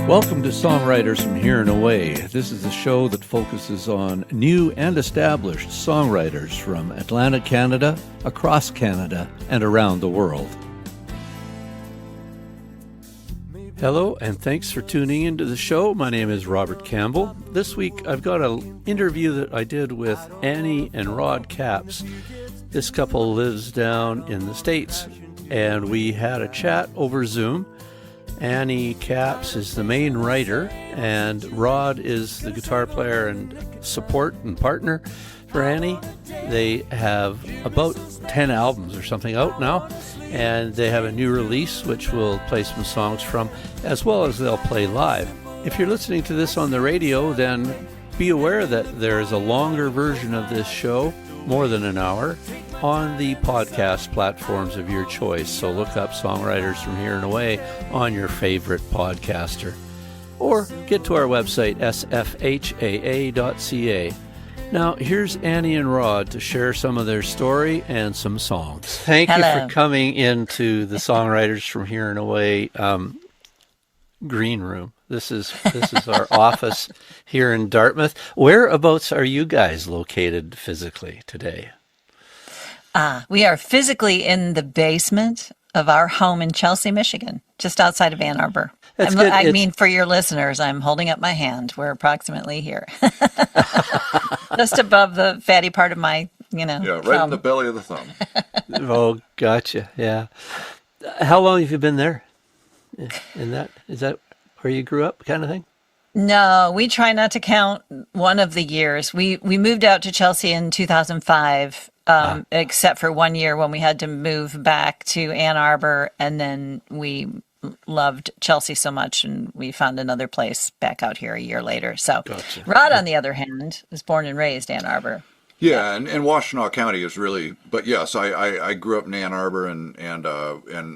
Welcome to Songwriters from Here and Away. This is a show that focuses on new and established songwriters from Atlantic Canada, across Canada, and around the world. Hello, and thanks for tuning into the show. My name is Robert Campbell. This week I've got an interview that I did with Annie and Rod Capps. This couple lives down in the States, and we had a chat over Zoom. Annie Capps is the main writer, and Rod is the guitar player and support and partner for Annie. They have about 10 albums or something out now, and they have a new release which we'll play some songs from, as well as they'll play live. If you're listening to this on the radio, then be aware that there is a longer version of this show, more than an hour, on the podcast platforms of your choice. So look up Songwriters from Here and Away on your favorite podcaster. Or get to our website, sfhaa.ca. Now, here's Annie and Rod to share some of their story and some songs. Thank you for coming into the Songwriters from Here and Away green room. This is our office here in Dartmouth. Whereabouts are you guys located physically today? We are physically in the basement of our home in Chelsea, Michigan, just outside of Ann Arbor. I mean, for your listeners, I'm holding up my hand. We're approximately here. Just above the fatty part of my, right thumb. in the belly of the thumb. Oh, gotcha. Yeah. How long have you been there? Is that where you grew up, kind of thing? No, we try not to count one of the years. We moved out to Chelsea in 2005, except for 1 year when we had to move back to Ann Arbor, and then we loved Chelsea so much, and we found another place back out here a year later. So gotcha. Rod, on the other hand, was born and raised Ann Arbor. Yeah, and Washtenaw County is really, but yes, I grew up in Ann Arbor, and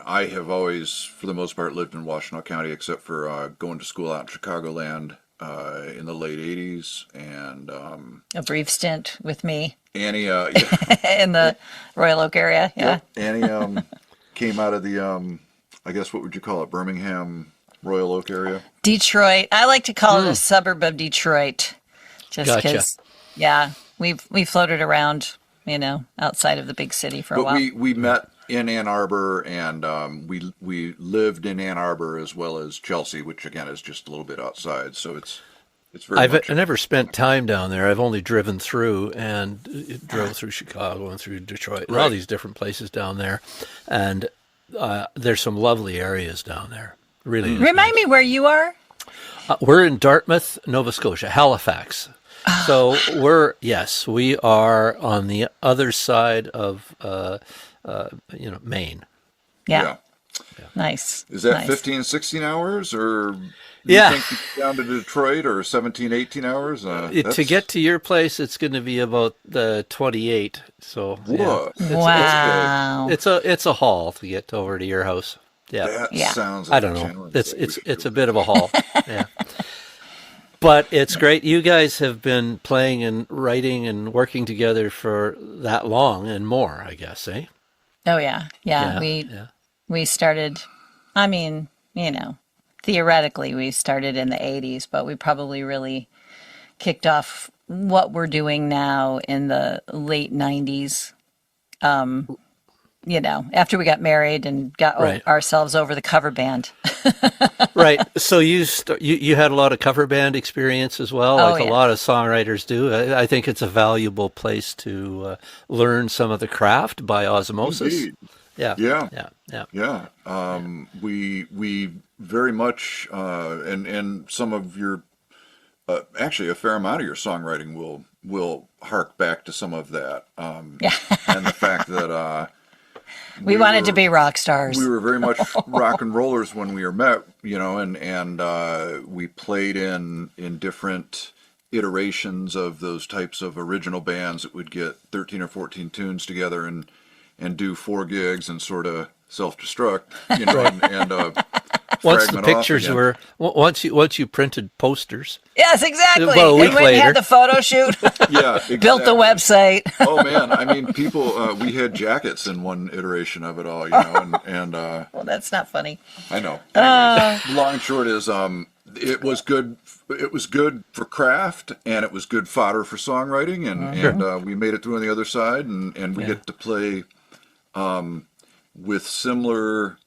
I have always, for the most part, lived in Washtenaw County, except for going to school out in Chicagoland in the late '80s, and a brief stint with me. Annie, in the Royal Oak area, yeah. Yep. Annie came out of the, I guess, what would you call it, Birmingham, Royal Oak area? Detroit. I like to call it a suburb of Detroit, just because, yeah. We floated around, outside of the big city for a while. But we met in Ann Arbor, and we lived in Ann Arbor as well as Chelsea, which again is just a little bit outside. So it's very. I never spent time down there. I've only driven through and drove through Chicago and through Detroit, and all these different places down there, and there's some lovely areas down there. Really. Remind me where you are. We're in Dartmouth, Nova Scotia, Halifax. So we are on the other side of, Maine. Yeah. Nice. Is that 15, 16 hours, or you think you get down to Detroit, or 17, 18 hours? To get to your place, it's going to be about 28. So wow, it's a haul to get over to your house. Yeah, that sounds. Like I don't know. It's a bit of a haul. Yeah. But it's great. You guys have been playing and writing and working together for that long and more, I guess, eh? Oh, yeah. We started, theoretically we started in the 80s, but we probably really kicked off what we're doing now in the late 90s. After we got married and got ourselves over the cover band. Right. So you had a lot of cover band experience as well, a lot of songwriters do. I think it's a valuable place to learn some of the craft by osmosis. Indeed. Yeah. We very much, and some of your, actually a fair amount of your songwriting will hark back to some of that. And the fact that we wanted to be rock stars. We were very much rock and rollers when we were met, and we played in different iterations of those types of original bands that would get 13 or 14 tunes together and do 4 gigs and sort of self-destruct, and once the pictures were once you printed posters. Yes, exactly. About a week and later, had the photo shoot. Yeah, exactly. Built the website. Oh man, I mean, people. We had jackets in one iteration of it all, and well, that's not funny. I know. Anyways, long and short is, it was good. It was good for craft, and it was good fodder for songwriting, and we made it through on the other side, and we get to play with similar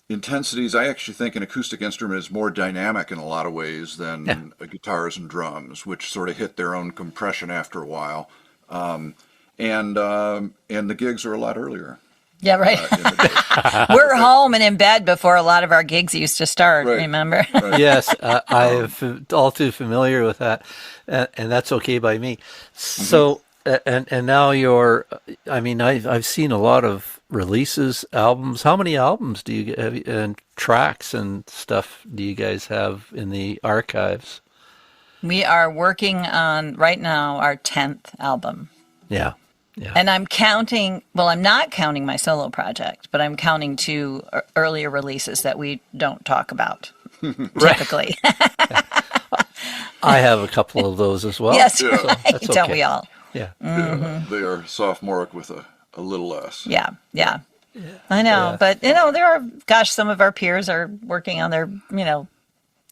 intensities. I actually think an acoustic instrument is more dynamic in a lot of ways than guitars and drums, which sort of hit their own compression after a while, and the gigs are a lot earlier. Yeah, right. We're home and in bed before a lot of our gigs used to start, remember? Right. Yes, I'm all too familiar with that, and that's okay by me. So, and now I've seen a lot of releases, albums. How many albums do you have, and tracks and stuff do you guys have in the archives? We are working on, right now, our 10th album. Yeah. Yeah. And I'm counting, well, I'm not counting my solo project, but I'm counting 2 earlier releases that we don't talk about typically. I have a couple of those as well. Yes, so right. that's Don't okay. we all? Yeah. Yeah, they are sophomoric with a little less. Yeah. I know, but there are, some of our peers are working on their,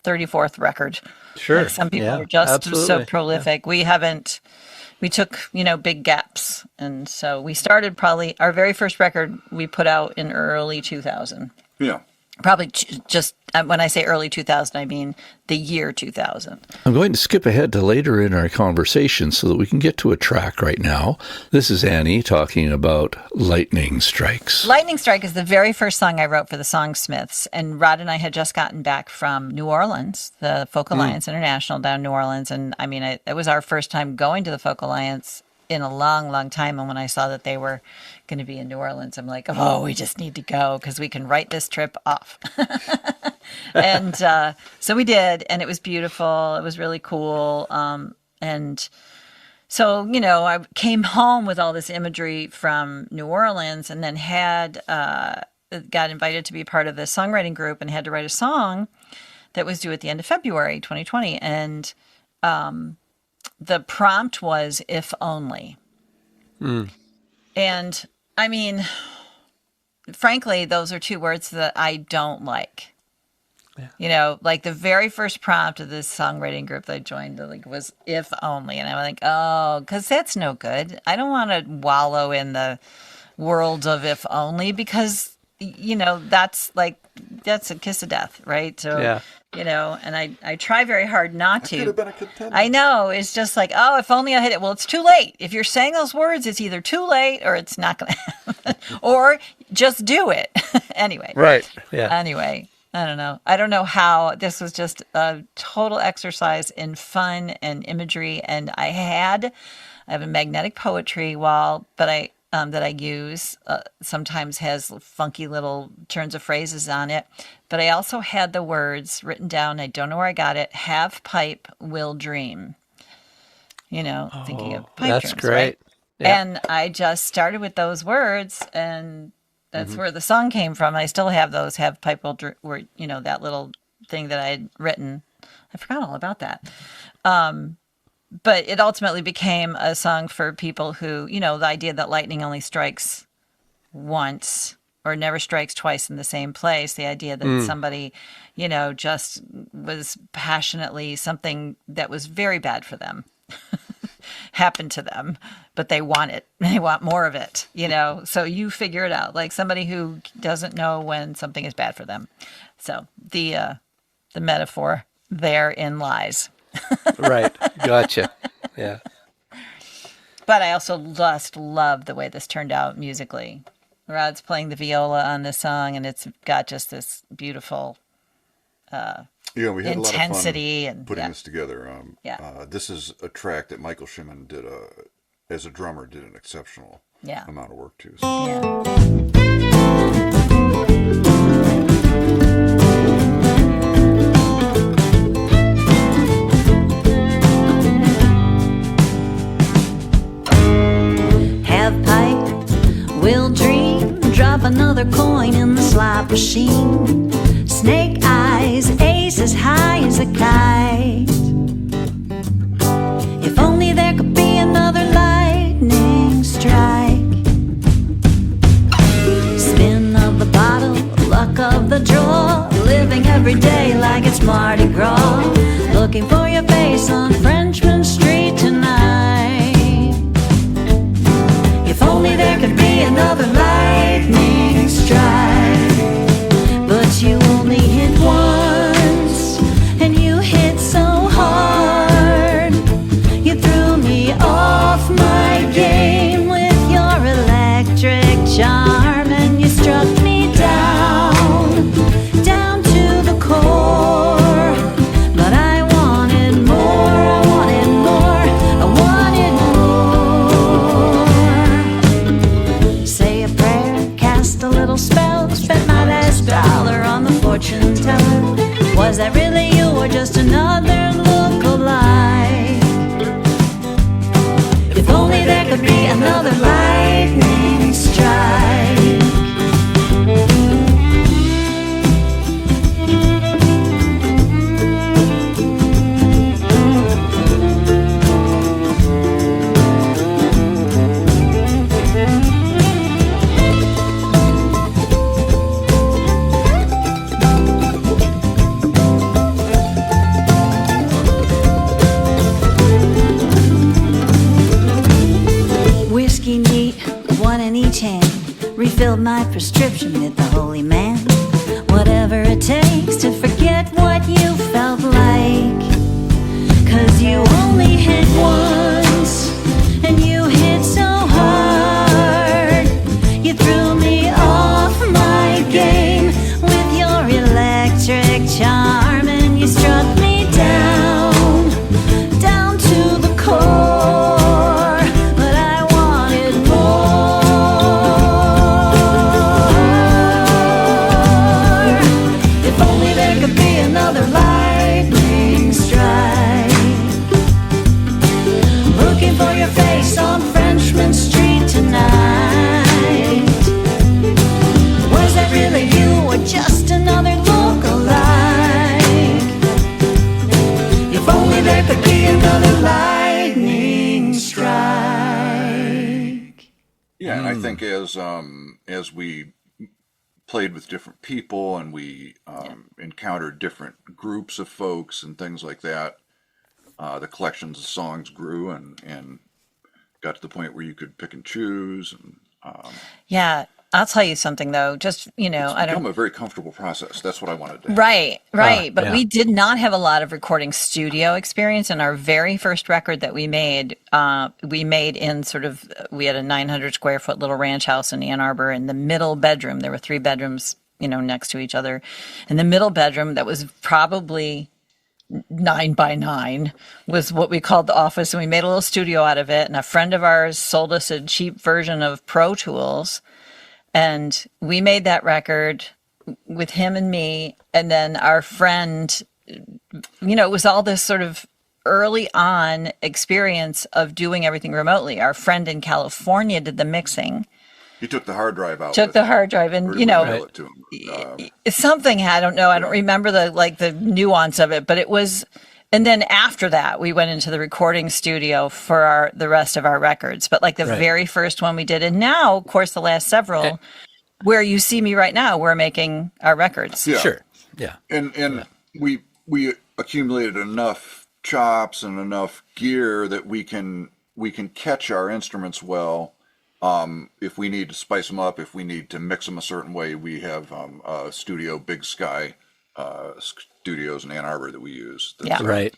34th record. Sure. Like some people are just so absolutely. prolific. We took, big gaps. And so we started probably, our very first record we put out in early 2000. Yeah. Probably just, when I say early 2000, I mean the year 2000. I'm going to skip ahead to later in our conversation so that we can get to a track right now. This is Annie talking about Lightning Strikes. Lightning Strike is the very first song I wrote for the Songsmiths. And Rod and I had just gotten back from New Orleans, the Folk Alliance International down in New Orleans. And I mean, it was our first time going to the Folk Alliance in a long, long time. And when I saw that they were going to be in New Orleans, I'm like, oh, we just need to go because we can write this trip off. And so we did, and it was beautiful. It was really cool. And so, I came home with all this imagery from New Orleans, and then got invited to be part of the songwriting group and had to write a song that was due at the end of February 2020. And the prompt was "If Only." And I mean, frankly, those are 2 words that I don't like. Yeah. Like the very first prompt of this songwriting group that I joined was "If Only." And I'm like, oh, because that's no good. I don't want to wallow in the world of "if only," because, that's a kiss of death, right? So, and I try very hard not to. Could have been a contender. I know. It's just like, oh, if only I hit it. Well, it's too late. If you're saying those words, it's either too late or it's not going to happen. Or just do it. Anyway. Right. Yeah. Anyway, I don't know. I don't know how. This was just a total exercise in fun and imagery. And I have a magnetic poetry wall, but that I use sometimes has funky little turns of phrases on it. But I also had the words written down. I don't know where I got it. Have pipe, will dream. Thinking of pipe that's dreams, great. right? Yeah. And I just started with those words, and that's where the song came from. I still have those. Have pipe, will dream, where, that little thing that I had written. I forgot all about that. But it ultimately became a song for people who, the idea that lightning only strikes once or never strikes twice in the same place. The idea that somebody, just was passionately, something that was very bad for them happened to them, but they want it. They want more of it, So you figure it out, like somebody who doesn't know when something is bad for them. So the metaphor therein lies. Right. Gotcha. Yeah. But I also just love the way this turned out musically. Rod's playing the viola on this song, and it's got just this beautiful we had intensity a lot of fun and putting this together. This is a track that Michael Shimon did as a drummer, did an exceptional amount of work too. So. Yeah. We'll dream, drop another coin in the slot machine. Snake eyes, ace as high as a kite. If only there could be another lightning strike. Spin of the bottle, luck of the drawer, living every day like it's Mardi Gras, looking for your face on Frenchman Street tonight. If only there could be another lightning strike, but you only hit once, and you hit so hard, you threw me off my game with your electric charm, and you struck me down, down to the core. But I wanted more, I wanted more, I wanted more. Say a prayer, cast a little spell, spent my last dollar on the fortune teller. Was that really you or just another look-alike? If only there could be another lightning strike. Whiskey neat, one in each hand, refilled my prescription with the holy man. Whatever it takes to forget what you felt like, 'cause you only hit once, and you hit so hard, you threw me off my game with your electric charm, and you struck me down, down to the core. But I wanted more. If only there could be another lightning strike, looking for your face on Frenchman Street tonight. Was that really you or just another look-alike? If only there could be another lightning strike. Yeah, and I think as we played with different people and we encountered different groups of folks and things like that, the collections of songs grew and got to the point where you could pick and choose. And Yeah, I'll tell you something though. Just I become don't. a very comfortable process. That's what I wanted to. Right. But yeah. we did not have a lot of recording studio experience. And our very first record that we made in we had a 900 square foot little ranch house in Ann Arbor. In the middle bedroom, there were 3 bedrooms, next to each other. In the middle bedroom, that was probably 9 by 9, was what we called the office. And we made a little studio out of it. And a friend of ours sold us a cheap version of Pro Tools. And we made that record with him and me. And then our friend, it was all this sort of early on experience of doing everything remotely. Our friend in California did the mixing. He took the hard drive out. Took the hard drive and, or mail it to him. something, I don't know. I don't remember the nuance of it, but it was. And then after that, we went into the recording studio for the rest of our records. But the very first one we did. And now, of course, the last several, where you see me right now, we're making our records. Yeah. Sure. Yeah. And we accumulated enough chops and enough gear that we can catch our instruments well. If we need to spice them up, if we need to mix them a certain way, we have studio Big Sky studios in Ann Arbor that we use. Right.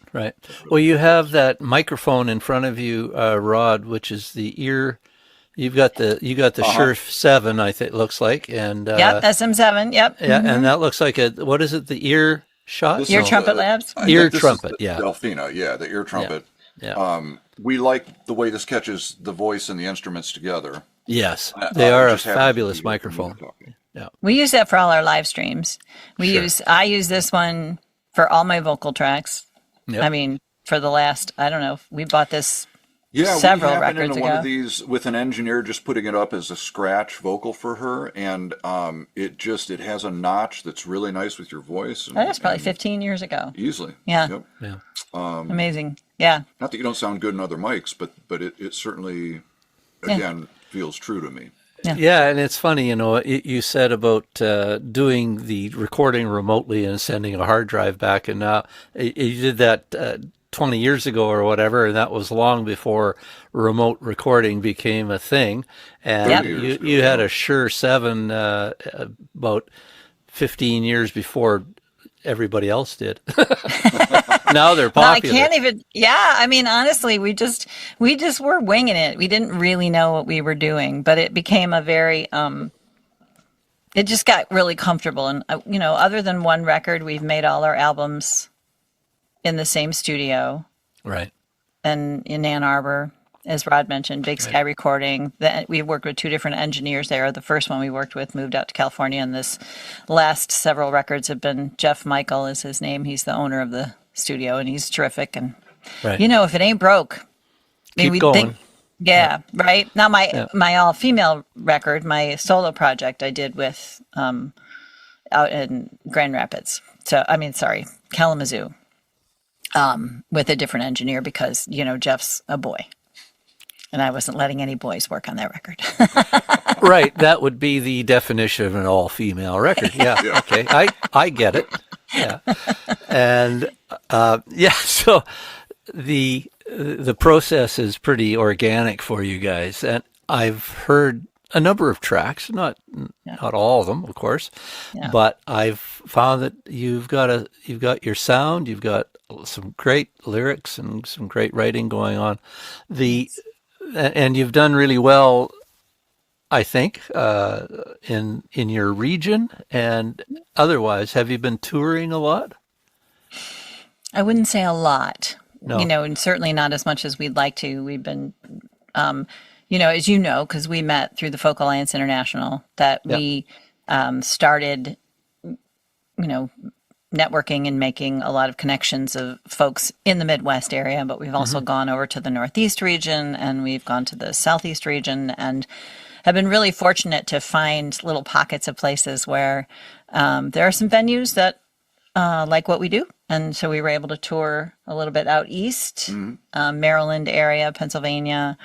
Well, you have that microphone in front of you, Rod, which is the ear. You got the Shure 7, I think it looks like, and SM7. Yep. Yeah, and that looks like what is it? The ear shot? Ear Trumpet Labs. Ear Trumpet. Yeah. Delphina. Yeah, the ear trumpet. Yeah. We like the way this catches the voice and the instruments together. Yes, they are a fabulous microphone. Yeah. We use that for all our live streams. I use this one for all my vocal tracks. Yep. I mean, for the last, I don't know, we bought this several we records into ago. one of these with an engineer just putting it up as a scratch vocal for her, and it has a notch that's really nice with your voice. And, that's probably 15 years ago. Easily. Yeah. Yep. Yeah. Amazing. Yeah. Not that you don't sound good in other mics, but it certainly, again, feels true to me. Yeah, and it's funny, you said about doing the recording remotely and sending a hard drive back, and now you did that 20 years ago or whatever, and that was long before remote recording became a thing. And you had a Shure 7 about 15 years before everybody else did. Now they're popular. I can't even. Yeah, I mean, honestly, we just were winging it. We didn't really know what we were doing, but it became a very. It just got really comfortable, and other than one record, we've made all our albums in the same studio, right? And in Ann Arbor, as Rod mentioned, Big Sky Recording. We worked with two different engineers there. The first one we worked with moved out to California, and this last several records have been Jeff Michael is his name. He's the owner of the studio, and he's terrific. And if it ain't broke, keep going. Right. Now my all female record, my solo project, I did with out in Grand Rapids. Kalamazoo, with a different engineer because Jeff's a boy. And I wasn't letting any boys work on that record. Right. That would be the definition of an all-female record. Yeah. Okay. I get it. Yeah. And so the process is pretty organic for you guys. And I've heard a number of tracks, not all of them, of course, but I've found that you've got your sound, you've got some great lyrics and some great writing going on. And you've done really well, I think, in your region and otherwise. Have you been touring a lot? I wouldn't say a lot, no. And certainly not as much as we'd like to. We've been, as because we met through the Folk Alliance International, that we started, networking and making a lot of connections of folks in the Midwest area, but we've also gone over to the Northeast region and we've gone to the Southeast region and have been really fortunate to find little pockets of places where there are some venues that like what we do. And so we were able to tour a little bit out east, Maryland area, Pennsylvania,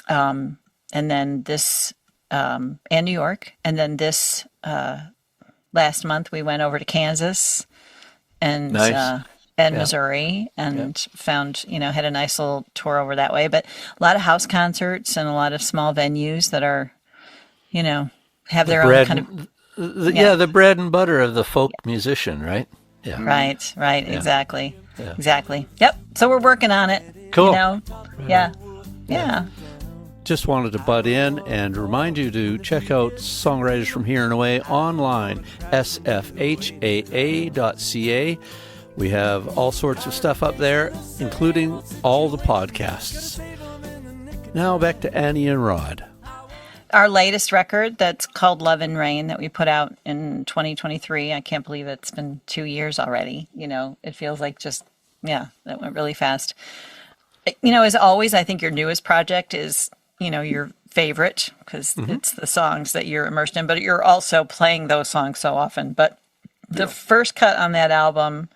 and then this, and New York. And then this last month we went over to Kansas and Missouri and found, had a nice little tour over that way. But a lot of house concerts and a lot of small venues that are, have their own kind of... the bread and butter of the folk musician, right? Yeah. Right, exactly. Yeah. Exactly. Yep. So we're working on it. Cool. Yeah. Just wanted to butt in and remind you to check out Songwriters from Here and Away online, sfhaa.ca. We have all sorts of stuff up there, including all the podcasts. Now back to Annie and Rod. Our latest record that's called Love and Rain that we put out in 2023. I can't believe it's been 2 years already. It feels like that went really fast. As always, I think your newest project is, your favorite because it's the songs that you're immersed in, but you're also playing those songs so often. But the first cut on that album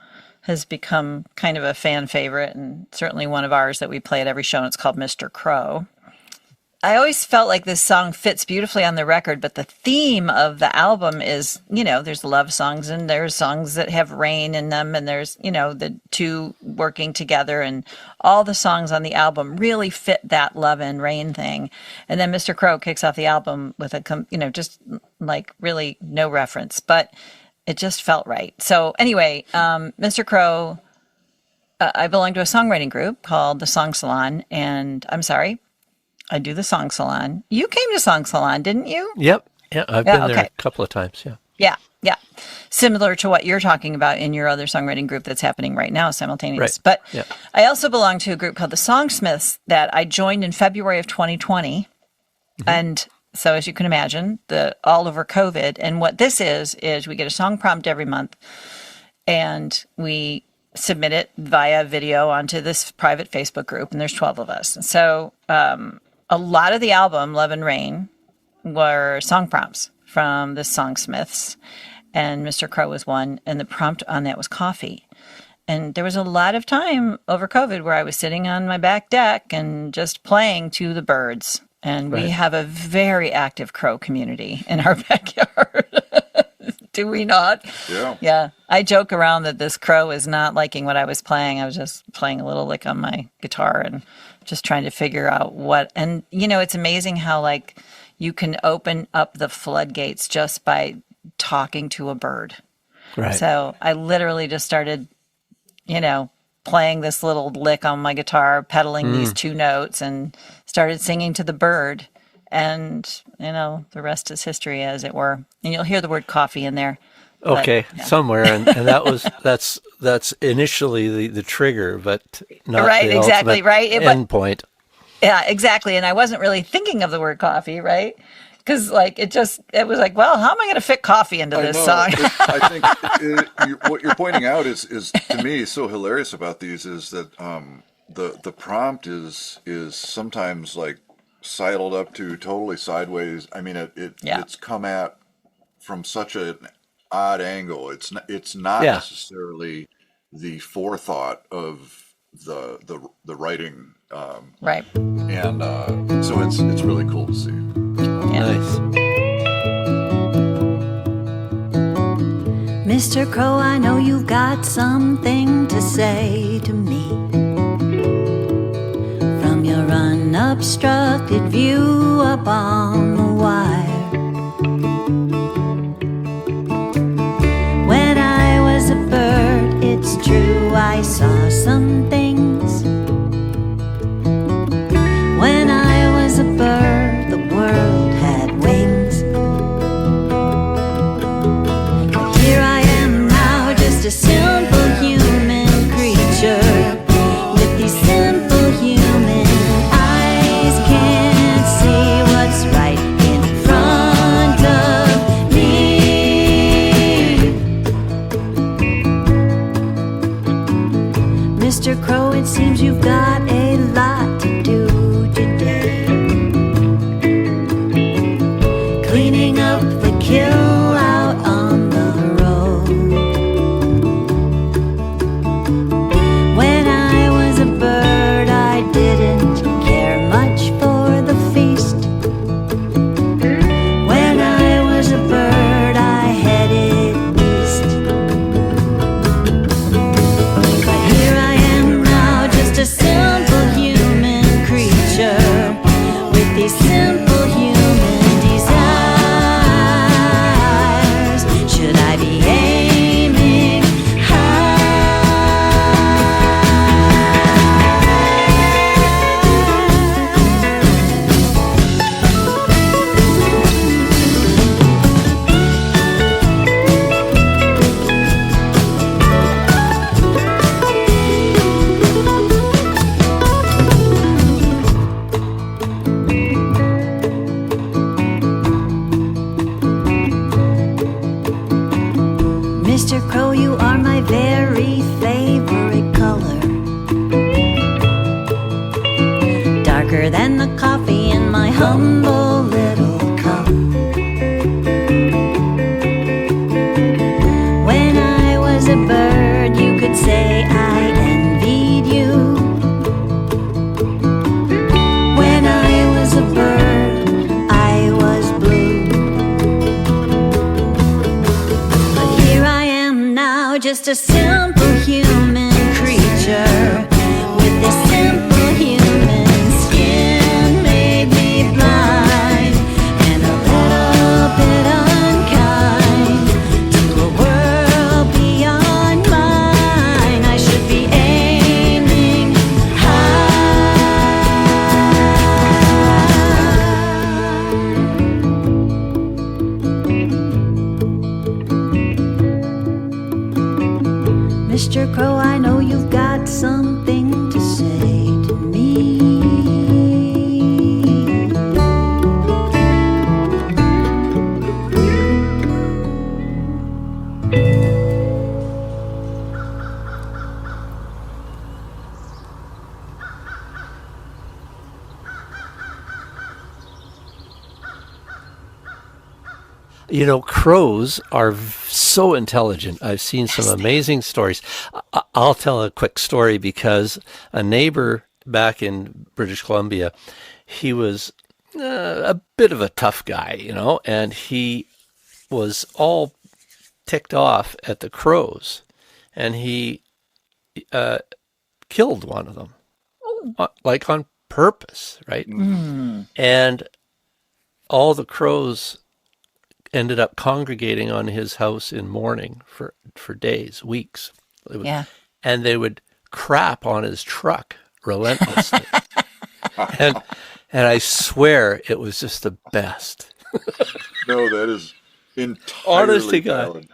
has become kind of a fan favorite and certainly one of ours that we play at every show, and it's called Mr. Crow. I always felt like this song fits beautifully on the record, but the theme of the album is, there's love songs and there's songs that have rain in them and there's, the two working together, and all the songs on the album really fit that love and rain thing. And then Mr. Crow kicks off the album with just like really no reference, but it just felt right. So anyway, Mr. Crow, I belong to a songwriting group called the Song Salon, and I do the Song Salon. You came to Song Salon, didn't you? Yep. Yeah, I've been there a couple of times, Yeah. Similar to what you're talking about in your other songwriting group that's happening right now, simultaneous. Right. But I also belong to a group called the Songsmiths that I joined in February of 2020. And so as you can imagine, all over COVID. And what this is we get a song prompt every month and we submit it via video onto this private Facebook group. And there's 12 of us. So, a lot of the album, Love and Rain, were song prompts from the Songsmiths, and Mr. Crow was one, and the prompt on that was coffee. And there was a lot of time over COVID where I was sitting on my back deck and just playing to the birds And Right. we have a very active crow community in our backyard. Do we not? Yeah. Yeah. I joke around that this crow is not liking what I was playing. I was just playing a little lick on my guitar and just trying to figure out what. And, it's amazing how, like, you can open up the floodgates just by talking to a bird. Right. So I literally just started, playing this little lick on my guitar, pedaling these two notes, and started singing to the bird. And, the rest is history, as it were. And you'll hear the word coffee in there. But, Okay, yeah. somewhere, and that's initially the trigger, but not Right, the exactly, ultimate right? end point. Yeah, exactly. And I wasn't really thinking of the word coffee, right? Because, like, it was like, well, how am I going to fit coffee into this song? I think what you're pointing out is to me so hilarious about these is that the prompt is sometimes like sidled up to totally sideways. I mean, it's come at from such an odd angle. It's not necessarily the forethought of the writing, Right. and so it's really cool to see. Yeah. Nice. Mr. Crow, I know you've got something to say to me. From your unobstructed view up on the wire. When I was a bird, it's true, I saw some things. When I was a bird, the world had wings. But here I am now, just a simple human creature with these simple human eyes. Can't see what's right in front of me. Mr. Crow, it seems you've got a lot to do today. Cleaning up the kill out on the road. When I was a bird, I didn't care much for the feast. When I was a bird, I headed east. But here I am now, just a simple human creature with these simple human desires. Should I be aiming Mr. Crow, you are my very favorite color. Darker than the coffee in my humble little cup. When I was a bird, you could say I envied you. When I was a bird, I was blue. But here I am now, just a simple human creature with this simple human skin made me blind and a little bit unkind to a world beyond mine. I should be aiming Mr. Crow, I know you've got something to say to me. Crows are so intelligent. I've seen some amazing stories. I'll tell a quick story because a neighbor back in British Columbia, he was a bit of a tough guy, you know, and he was all ticked off at the crows, and he killed one of them, like on purpose, right? And all the crows ended up congregating on his house in mourning for days, weeks. And they would crap on his truck relentlessly. and I swear it was just the best. No, that is entirely Honest to God. valid.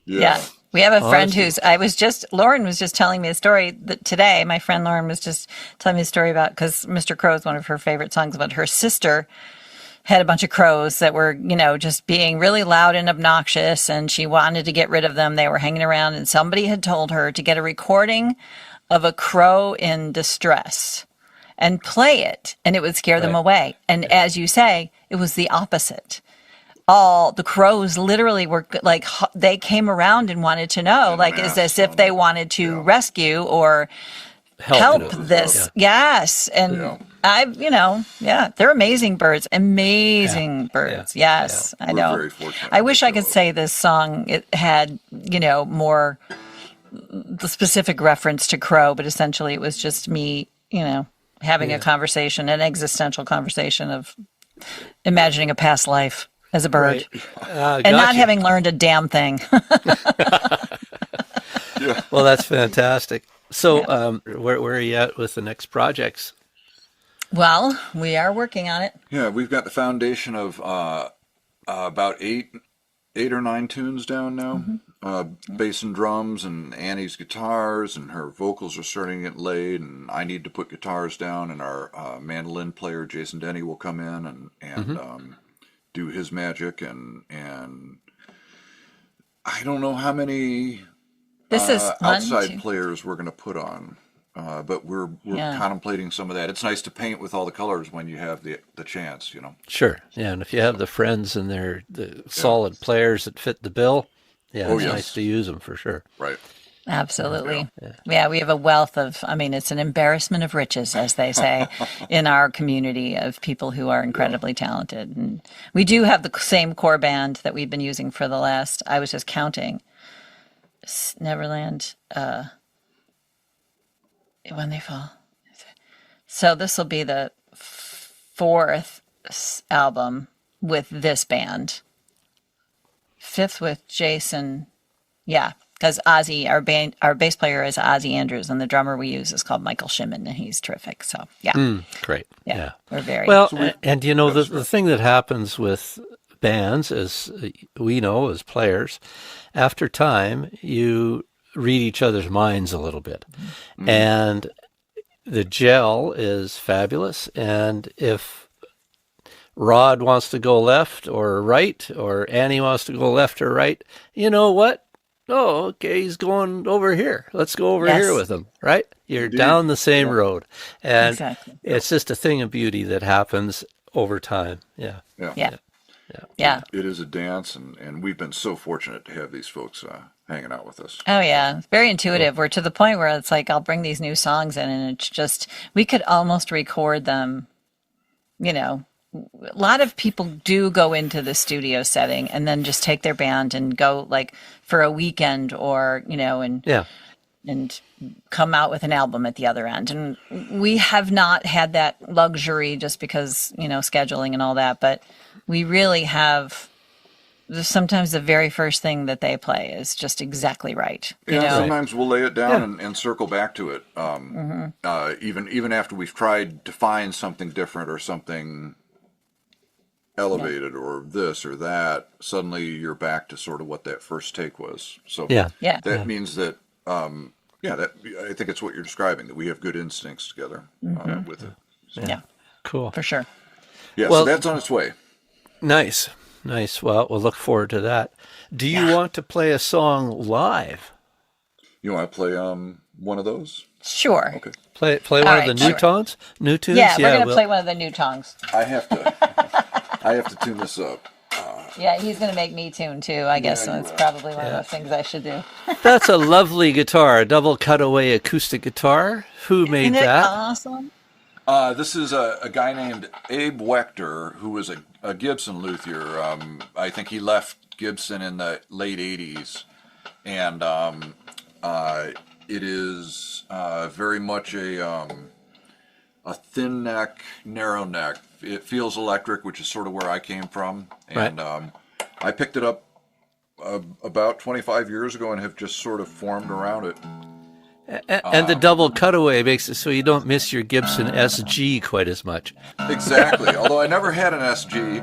Yeah. We have a friend Lauren was just telling me a story that today. My friend Lauren was just telling me a story about, because Mr. Crow is one of her favorite songs, about her sister had a bunch of crows that were, you know, just being really loud and obnoxious, and she wanted to get rid of them. They were hanging around, and somebody had told her to get a recording of a crow in distress and play it, and it would scare them away. And as you say, it was the opposite. All the crows literally were like, they came around and wanted to know, like, is this if they wanted to rescue or help this? Yes. And they're amazing birds, birds. Yes, I know. Very fortunate. I wish I could say this song, it had, you know, more the specific reference to crow, but essentially it was just me, you know, having a conversation, an existential conversation of imagining a past life as a bird, and not having learned a damn thing. Well, that's fantastic. So, where are you at with the next projects? Well, we are working on it. Yeah, we've got the foundation of about eight or nine tunes down now. Bass and drums, and Annie's guitars, and her vocals are starting to get laid, and I need to put guitars down, and our mandolin player Jason Denny will come in and do his magic, and I don't know how many outside players we're going to put on, but we're contemplating some of that. It's nice to paint with all the colors when you have the chance, you know. Sure, yeah, and if you have the friends and they're the solid players that fit the bill, it's nice to use them for sure. Right. Absolutely. Yeah, we have a wealth of, I mean, it's an embarrassment of riches, as they say, in our community of people who are incredibly talented. And we do have the same core band that we've been using for the last, I was just counting, Neverland, When They Fall. So this will be the fourth album with this band. Fifth with Jason. Yeah. Because Ozzy, our bass player is Ozzy Andrews, and the drummer we use is called Michael Shimon, and he's terrific. So, great. Yeah. We're very well. And you know, the thing that happens with bands, as we know as players, after time, you read each other's minds a little bit, and the gel is fabulous. And if Rod wants to go left or right, or Annie wants to go left or right, you know what? Oh, okay, he's going over here. Let's go over here with him, right? You're down the same road. And it's just a thing of beauty that happens over time. Yeah. It is a dance, and we've been so fortunate to have these folks hanging out with us. Oh, yeah. It's very intuitive. We're to the point where it's like, I'll bring these new songs in, and it's just, we could almost record them, you know. A lot of people do go into the studio setting and then just take their band and go like for a weekend, or, you know, and come out with an album at the other end. And we have not had that luxury just because, you know, scheduling and all that, but we really have. Sometimes the very first thing that they play is just exactly right. You know? Sometimes we'll lay it down and circle back to it. Even after we've tried to find something different or something elevated or this or that, suddenly you're back to sort of what that first take was. So that means that, that I think it's what you're describing, that we have good instincts together with it. So. Yeah. Cool. For sure. Yeah, so that's on its way. Nice. Well, we'll look forward to that. Do you want to play a song live? You want to play one of those? Sure. Okay. Play one of the new tunes? New tunes? Yeah, we're going to play one of the new songs. I have to tune this up. Yeah, he's going to make me tune too, I guess. So it's probably one of those things I should do. That's a lovely guitar, a double cutaway acoustic guitar. Who made Isn't it that? awesome? This is a guy named Abe Wechter, who was a Gibson luthier. I think he left Gibson in the late 80s. And it is very much a thin neck, narrow neck. It feels electric, which is sort of where I came from. And I picked it up about 25 years ago and have just sort of formed around it. And the double cutaway makes it so you don't miss your Gibson SG quite as much. Exactly. Although I never had an SG,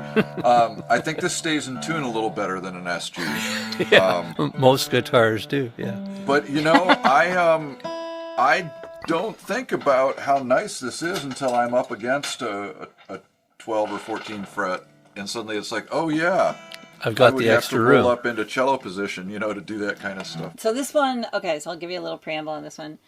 I think this stays in tune a little better than an SG. Yeah, most guitars do, yeah. But, you know, I don't think about how nice this is until I'm up against a 12 or 14 fret, and suddenly it's like, oh, yeah. I've got the extra room. I would have to roll up into cello position, you know, to do that kind of stuff. So this one, okay, so I'll give you a little preamble on this one.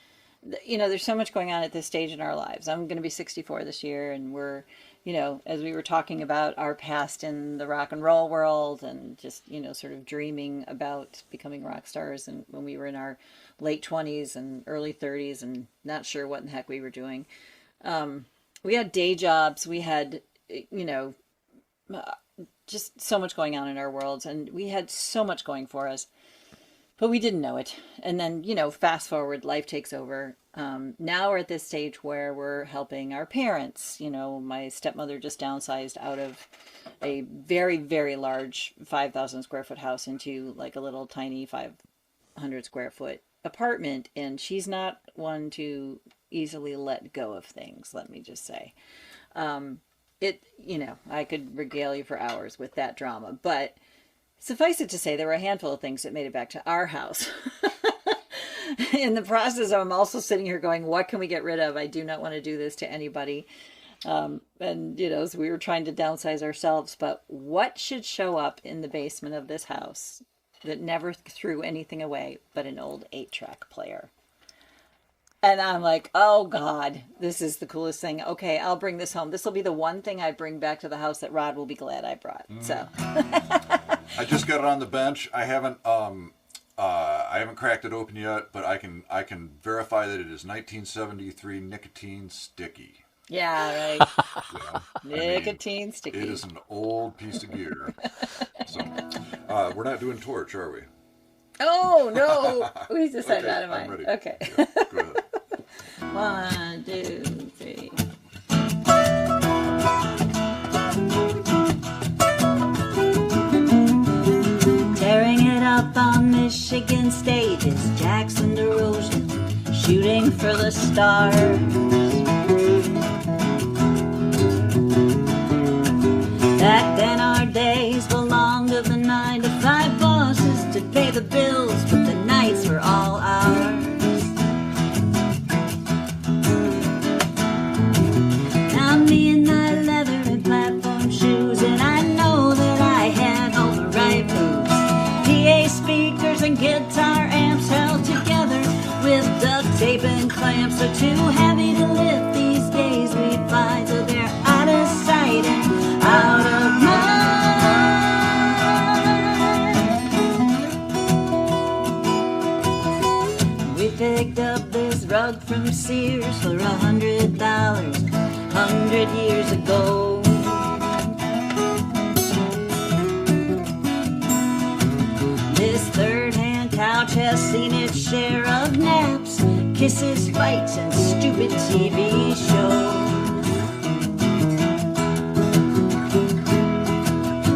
You know, there's so much going on at this stage in our lives. I'm going to be 64 this year, and we're, you know, as we were talking about our past in the rock and roll world and just, you know, sort of dreaming about becoming rock stars, and when we were in our late 20s and early 30s and not sure what in the heck we were doing. We had day jobs. We had, you know, just so much going on in our worlds, and we had so much going for us, but we didn't know it. And then, you know, fast forward, life takes over. Now we're at this stage where we're helping our parents. You know, my stepmother just downsized out of a very, very large 5,000 square foot house into like a little tiny 500 square foot apartment, and she's not one to easily let go of things, let me just say. You know, I could regale you for hours with that drama, but suffice it to say, there were a handful of things that made it back to our house. In the process, I'm also sitting here going, what can we get rid of? I do not want to do this to anybody. And, you know, so we were trying to downsize ourselves, but what should show up in the basement of this house that never threw anything away but an old 8-track player? And I'm like, oh, God, this is the coolest thing. Okay, I'll bring this home. This will be the one thing I bring back to the house that Rod will be glad I brought. So I just got it on the bench. I haven't cracked it open yet, but I can verify that it is 1973 nicotine sticky. Yeah, right. You know, Nicotine sticky. It is an old piece of gear. So we're not doing Torch, are we? Oh, no. We decided Okay, out of I'm mine. ready. Okay. Yeah, go ahead. 1, 2, 3. Tearing it up on Michigan stages, Jackson DeRozan shooting for the stars. Back then our days belonged to the 9-to-5 bosses to pay the bills, but the nights were all ours. Now me and my leather and platform shoes, and I know that I had all the right moves. PA speakers and guitar amps held together with duct tape and clamps are too heavy to lift these days. We fly till they're out of sight and out of mind. We picked up this rug from Sears for $100, 100 years ago. This third-hand couch has seen its share of naps, kisses, fights, and stupid TV shows.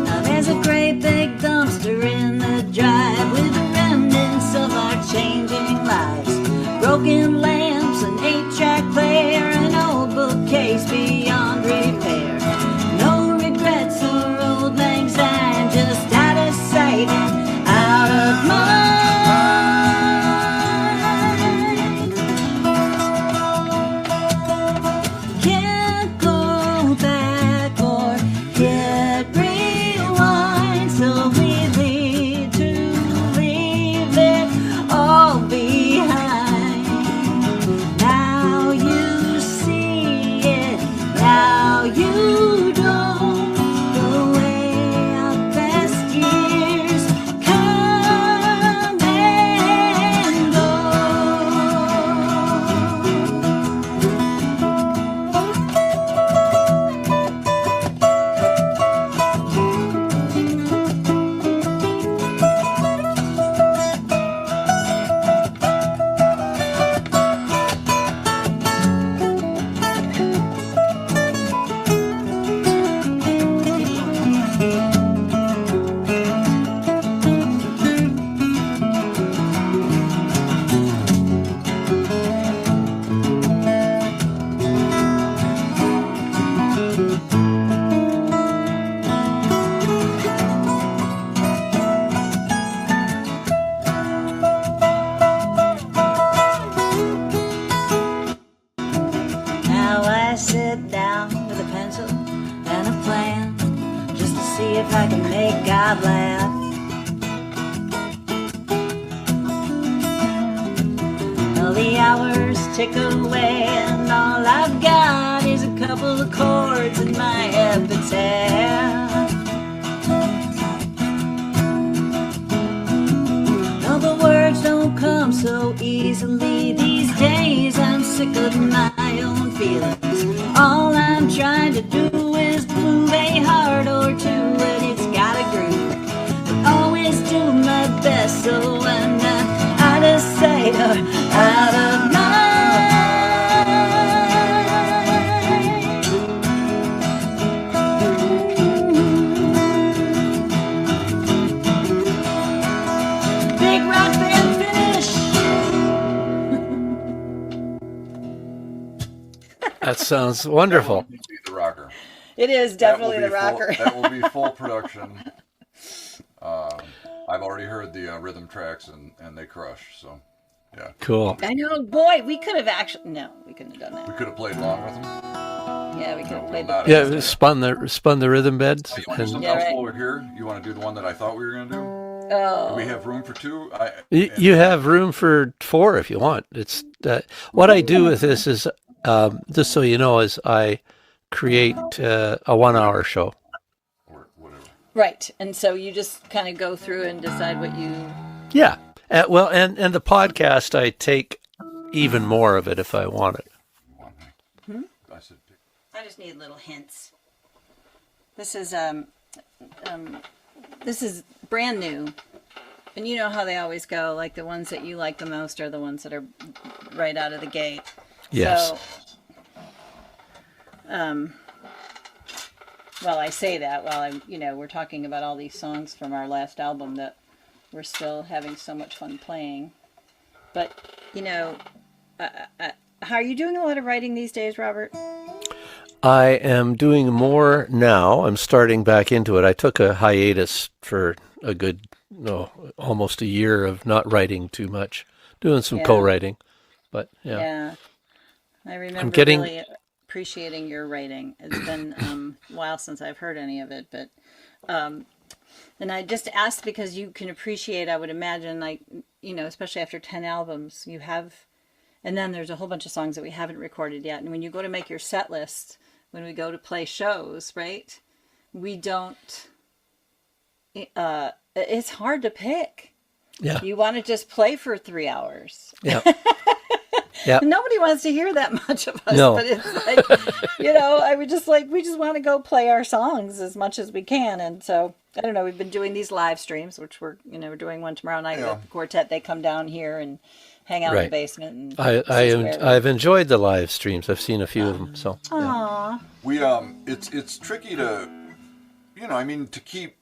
Now there's a great big dumpster in the drive with the remnants of our changing lives. Broken lamps, an 8-track player, an old bookcase beyond repair. No regrets or old lang syne, just out of sight and out of mind. Can't go back or hit rewind, so we need to leave it all behind. Now you see it I can make God laugh. Well, the hours tick away, and all I've got is a couple of chords in my epitaph. Well, the words don't come so easily these days. I'm sick of my own feelings. All I'm trying to do is move a heart or two, and it's got a groove. But always do my best, so I'm not out of sight or out of mind. Big rock band finish. That sounds wonderful. Be the rocker. It is definitely the That will be rocker. That will be full production. I've already heard the rhythm tracks, and they crush. So, yeah. Cool. I know, boy, we could have actually. No, we couldn't have done We that. could have played along with them. Yeah, we could have No, played we'll not. Yeah, spun the rhythm beds. You want to do something Yeah, else right. while we're here? You want to do the one that I thought we were going to do? Oh. Do we have room for two? You have room for 4 if you want. It's what I do with this is just so you know is I create a 1-hour show. Or whatever. Right, and so you just kind of go through and decide what you. Yeah. Well, and the podcast I take even more of it if I want it. I said, I just need little hints. This is brand new, and you know how they always go. Like the ones that you like the most are the ones that are right out of the gate. Yes. So, well, I say that while we're talking about all these songs from our last album that we're still having so much fun playing. But, how are you doing a lot of writing these days, Robert? I am doing more now. I'm starting back into it. I took a hiatus for a good, almost a year of not writing too much, doing some Yeah. co-writing. But yeah. Yeah. I remember getting- really appreciating your writing. It's been a while since I've heard any of it, but and I just asked because you can appreciate, I would imagine, like, especially after 10 albums, you have, and then there's a whole bunch of songs that we haven't recorded yet. And when you go to make your set list, when we go to play shows, right, we don't, it's hard to pick. Yeah. You want to just play for 3 hours. Yeah. Yeah. Nobody wants to hear that much of us, No. but it's like, I would just we just want to go play our songs as much as we can. And so, I don't know, we've been doing these live streams, which we're doing one tomorrow night Yeah. with the quartet. They come down here and hang out in Right. the basement. And I've enjoyed the live streams. I've seen a few of them. So yeah. Aw. we it's tricky to, to keep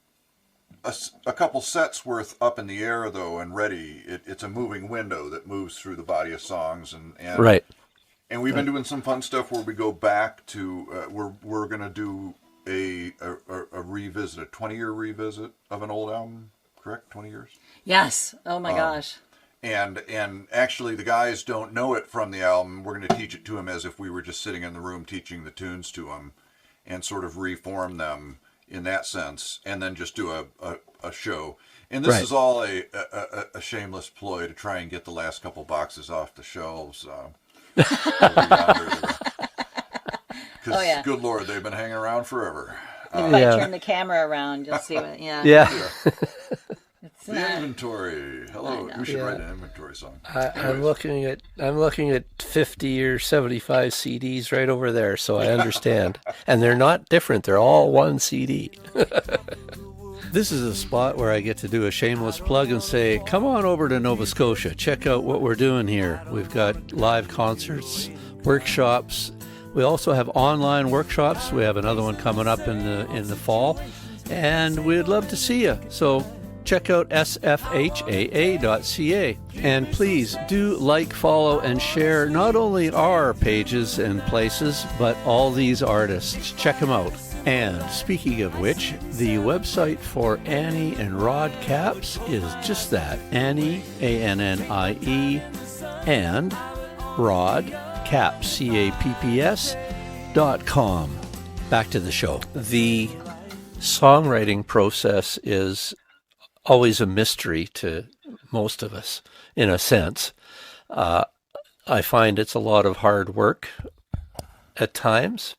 a couple sets worth up in the air though and ready. It's a moving window that moves through the body of songs and Right. And we've been doing some fun stuff where we go back to we're gonna do a revisit, a 20-year revisit of an old album. Correct, 20 years. Yes. Oh my gosh. And actually, the guys don't know it from the album. We're going to teach it to them as if we were just sitting in the room teaching the tunes to them, and sort of reform them in that sense, and then just do a show. And this Right. is all a shameless ploy to try and get the last couple boxes off the shelves. Because, Oh, yeah. good Lord, they've been hanging around forever. If I Yeah. turn the camera around, you'll see what. Yeah. Yeah. It's The not. inventory. Hello, we should Yeah. write an inventory song. I'm looking at 50 or 75 CDs right over there, so I understand. And they're not different. They're all one CD. This is a spot where I get to do a shameless plug and say, come on over to Nova Scotia. Check out what we're doing here. We've got live concerts, workshops. We also have online workshops. We have another one coming up in the fall, and we'd love to see you. So check out sfhaa.ca. And please do like, follow, and share not only our pages and places, but all these artists. Check them out. And speaking of which, the website for Annie and Rod Caps is just that, Annie, ANNIE, and Rod Caps, CAPPS.com. Back to the show. The songwriting process is always a mystery to most of us, in a sense. I find it's a lot of hard work at times.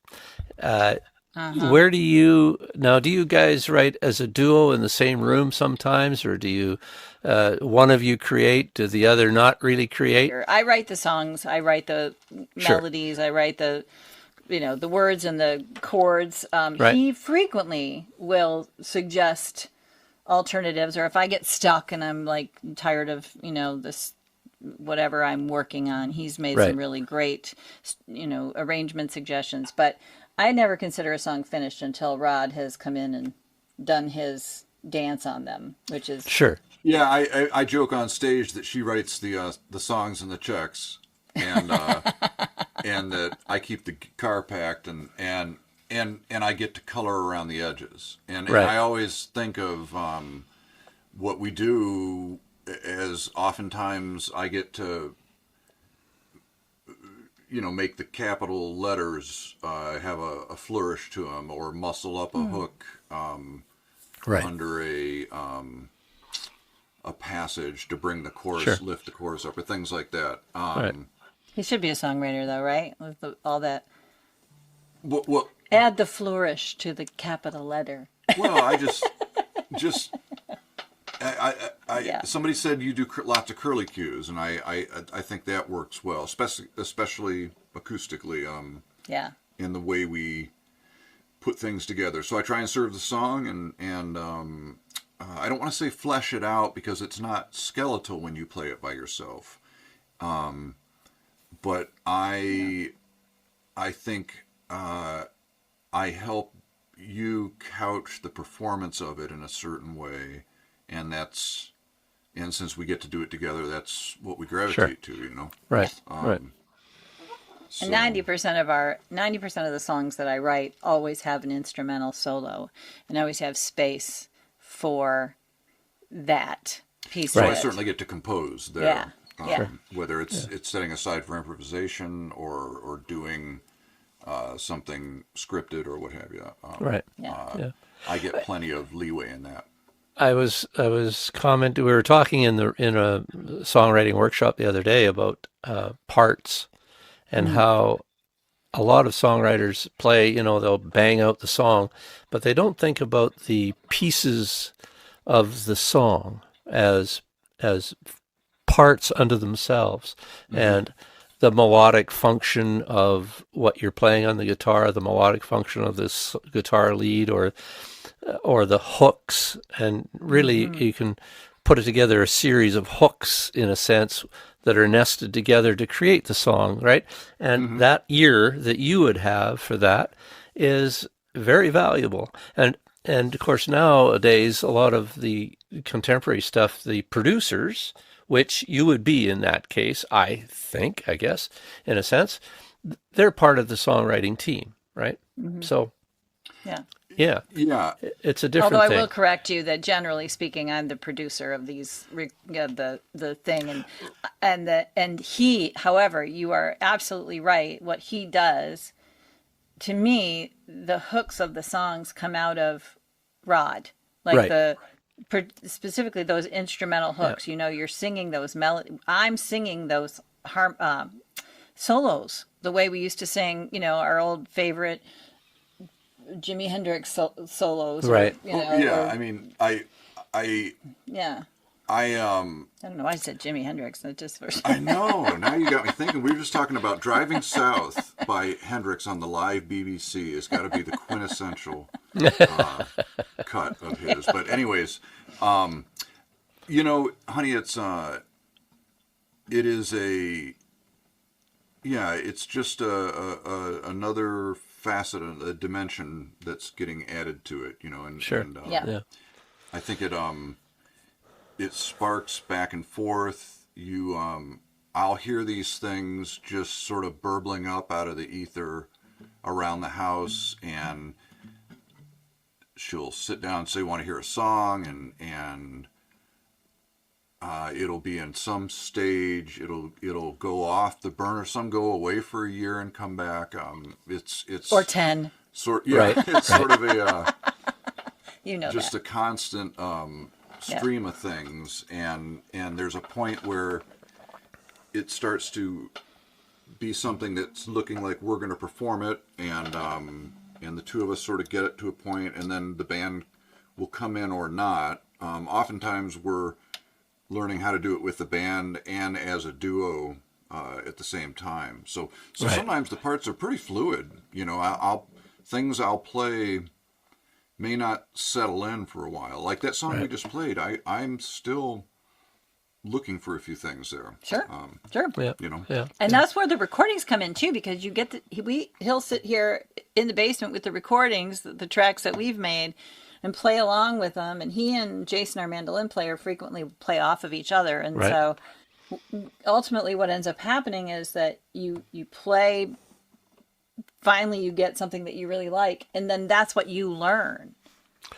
Where do you guys write as a duo in the same room sometimes, or do you one of you create, do the other not really create? I write the songs, I write the Sure. melodies, I write the the words and the chords. Right. He frequently will suggest alternatives, or if I get stuck and I'm like tired of this whatever I'm working on, he's made Right. some really great arrangement suggestions. But I never consider a song finished until Rod has come in and done his dance on them, which is Sure. Yeah, I joke on stage that she writes the songs and the checks, and and that I keep the guitar packed, and I get to color around the edges, and Right. I always think of what we do as oftentimes I get to make the capital letters have a flourish to them, or muscle up a hook Right. under a passage to bring the chorus, Sure. lift the chorus up, or things like that. Right. he should be a songwriter though, right? With all that, Well, add the flourish to the capital letter. I just, Yeah. somebody said you do lots of curly cues, and I think that works well, especially acoustically, Yeah. in the way we put things together. So I try and serve the song, and I don't want to say flesh it out because it's not skeletal when you play it by yourself. But I think I help you couch the performance of it in a certain way, and since we get to do it together, that's what we gravitate to, Right. Right. So, And 90% of the songs that I write always have an instrumental solo, and always have space for that piece so of I it. certainly get to compose there. Yeah. Yeah. Whether it's setting aside for improvisation or doing something scripted or what have you. Right. Yeah. I get plenty of leeway in that. I was commenting. We were talking in a songwriting workshop the other day about parts and how a lot of songwriters play. They'll bang out the song, but they don't think about the pieces of the song as parts unto themselves, and the melodic function of what you're playing on the guitar, the melodic function of this guitar lead, or the hooks, and really you can put it together a series of hooks in a sense that are nested together to create the song, right? And that ear that you would have for that is very valuable. And of course nowadays a lot of the contemporary stuff, the producers, which you would be in that case, I guess, in a sense, they're part of the songwriting team, right? So Yeah. yeah, Yeah. it's a different Although I thing. will correct you that generally speaking, I'm the producer of these, the thing, and he. However, you are absolutely right. What he does, to me, the hooks of the songs come out of Rod, like Right. specifically those instrumental hooks. You're singing those melodies. I'm singing those solos the way we used to sing. Our old favorite Jimi Hendrix solos, Right. I mean, yeah. I don't know why I said Jimi Hendrix. It just I know. Now you got me thinking. We were just talking about Driving South by Hendrix on the live BBC. It's got to be the quintessential cut of his. But anyways, honey, it's just another facet, a dimension that's getting added to it, and Sure. and, Yeah. I think it sparks back and forth. I'll hear these things just sort of burbling up out of the ether around the house, and she'll sit down and say, "Want to hear a song?" and it'll be in some stage. It'll go off the burner. Some go away for a year and come back. It's or 10. sort. Yeah, Right. it's sort of a. You know just that. a constant stream of things, and there's a point where it starts to be something that's looking like we're going to perform it, and the two of us sort of get it to a point, and then the band will come in or not. Oftentimes we're learning how to do it with the band and as a duo at the same time. So Right. sometimes the parts are pretty fluid. You know, I'll play may not settle in for a while. Like that song we just played, I'm still looking for a few things there. Sure. Sure. Yeah. You know. Yeah. And that's where the recordings come in too, because you get he'll sit here in the basement with the recordings, the tracks that we've made, and play along with them. And he and Jason, our mandolin player, frequently play off of each other. And Right. so ultimately what ends up happening is that you play, finally you get something that you really like, and then that's what you learn.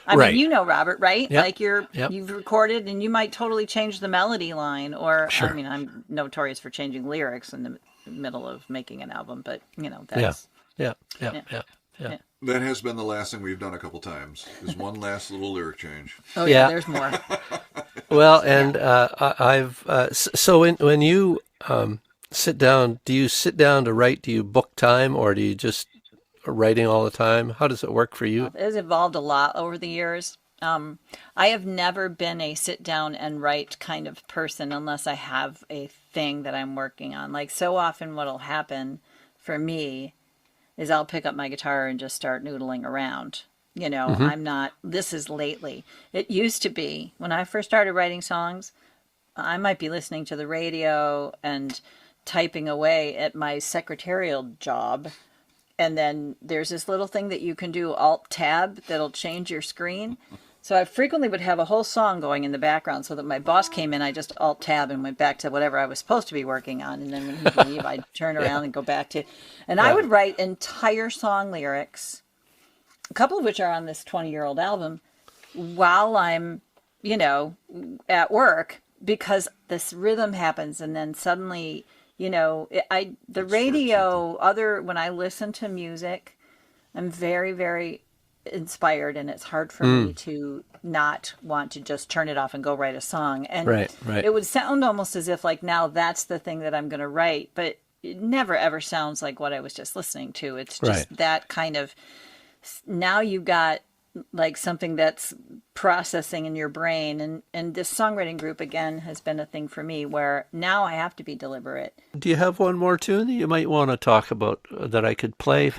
I Right. mean, you know, Robert, right? Yep. Like Yep. you've recorded and you might totally change the melody line, or Sure. I mean, I'm notorious for changing lyrics in the middle of making an album, but you know, that's Yeah. That has been the last thing we've done a couple times. Is one last little lyric change. oh Yeah. yeah, there's more. Well, and so when you sit down, do you sit down to write? Do you book time, or do you just writing all the time? How does it work for you? It has evolved a lot over the years. I have never been a sit down and write kind of person unless I have a thing that I'm working on. Like so often what'll happen for me is I'll pick up my guitar and just start noodling around. You know, this is lately. It used to be when I first started writing songs, I might be listening to the radio and typing away at my secretarial job. And then there's this little thing that you can do, Alt-Tab, that'll change your screen. So I frequently would have a whole song going in the background so that my boss came in, I just Alt-Tab and went back to whatever I was supposed to be working on. And then when he'd leave, I'd turn around and go back to... And I would write entire song lyrics, a couple of which are on this 20-year-old album, while I'm, you know, at work, because this rhythm happens and then suddenly... You know, the radio, when I listen to music, I'm very, very inspired, and it's hard for me to not want to just turn it off and go write a song. And Right. it would sound almost as if like now that's the thing that I'm going to write, but it never ever sounds like what I was just listening to. It's just that kind of, now you've got like something that's processing in your brain, and this songwriting group again has been a thing for me where now I have to be deliberate. Do you have one more tune that you might want to talk about that I could play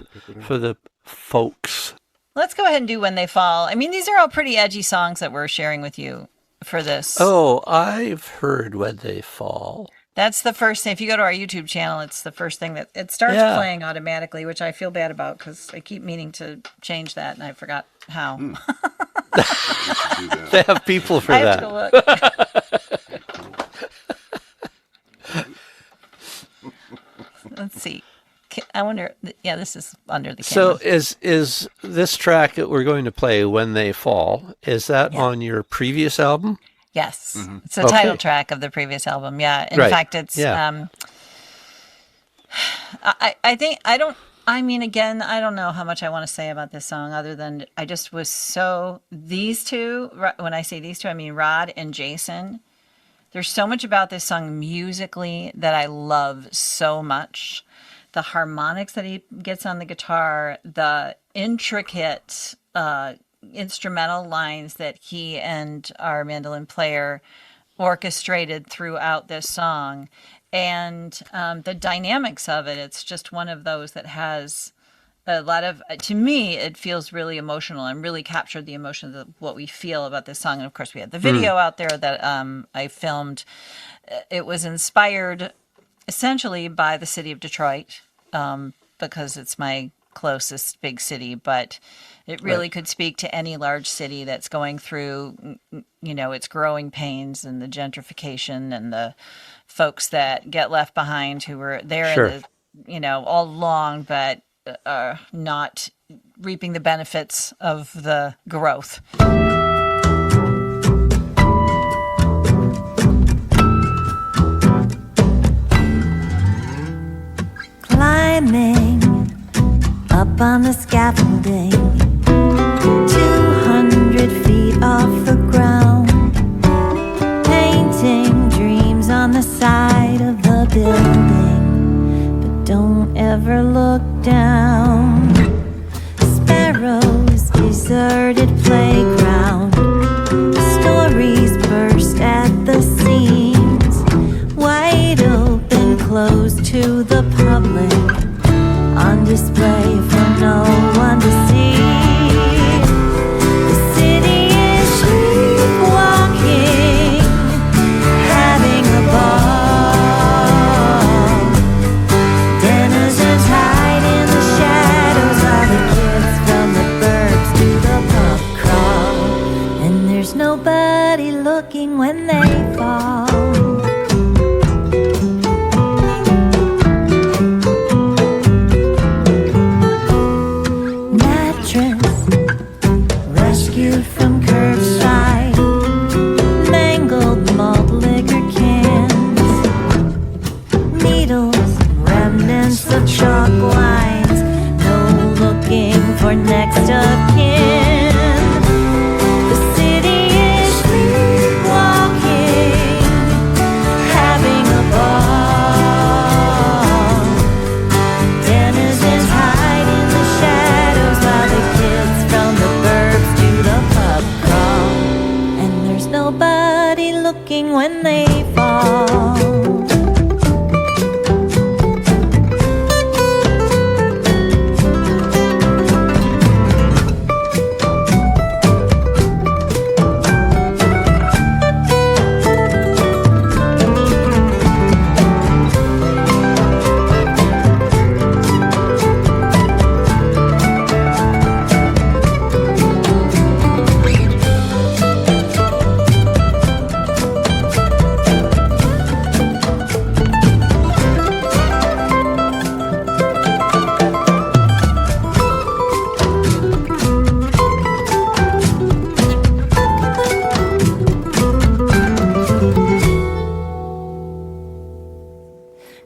for the folks? Let's go ahead and do When They Fall. I mean, these are all pretty edgy songs that we're sharing with you for this. Oh, I've heard When They Fall. That's the first thing. If you go to our YouTube channel, it's the first thing that it starts playing automatically, which I feel bad about because I keep meaning to change that and I forgot how. They have people for I that. have to look. Let's see. I wonder. Yeah, this is under the camera. So is this track that we're going to play, When They Fall, is that on your previous album? Yes, it's the title track of the previous album. Yeah, in fact, it's. Yeah. I think I don't. I mean, again, I don't know how much I want to say about this song, other than I just was so these two. When I say these two, I mean Rod and Jason. There's so much about this song musically that I love so much. The harmonics that he gets on the guitar, the intricate instrumental lines that he and our mandolin player orchestrated throughout this song, and the dynamics of it. It's just one of those that has a lot of, to me, it feels really emotional and really captured the emotion of what we feel about this song. And of course, we had the video out there that I filmed. It was inspired essentially by the city of Detroit, because it's my closest big city, but it really could speak to any large city that's going through, you know, its growing pains and the gentrification and the folks that get left behind who were there in the, you know, all along, but are not reaping the benefits of the growth. Climbing up on the scaffolding, 200 building, but don't ever look down. Sparrows, deserted playground. Stories burst at the seams, wide open, closed to the public, on display for no one to see. The city is sleepwalking, having a ball. Denizens hide in the shadows while the kids from the burbs do the pub crawl. And there's nobody looking when they fall. Rescued from curbside, mangled malt liquor cans, needles, remnants of chalk lines, no looking for next of kin. The city is sleepwalking, having a ball. Denizens hide in the shadows while the kids from the burbs do the pub crawl. And there's nobody looking when they fall.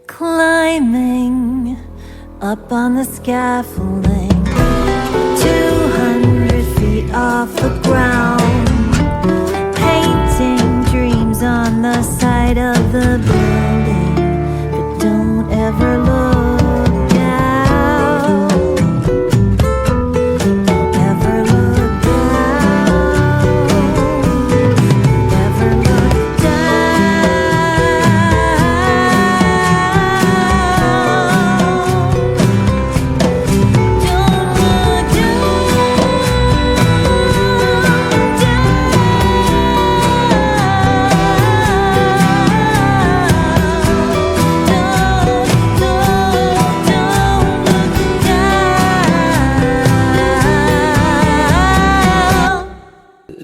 Climbing up on the scaffolding, 200 feet off the ground, painting dreams on the side of the building, but don't ever look down. Don't ever look down. Never look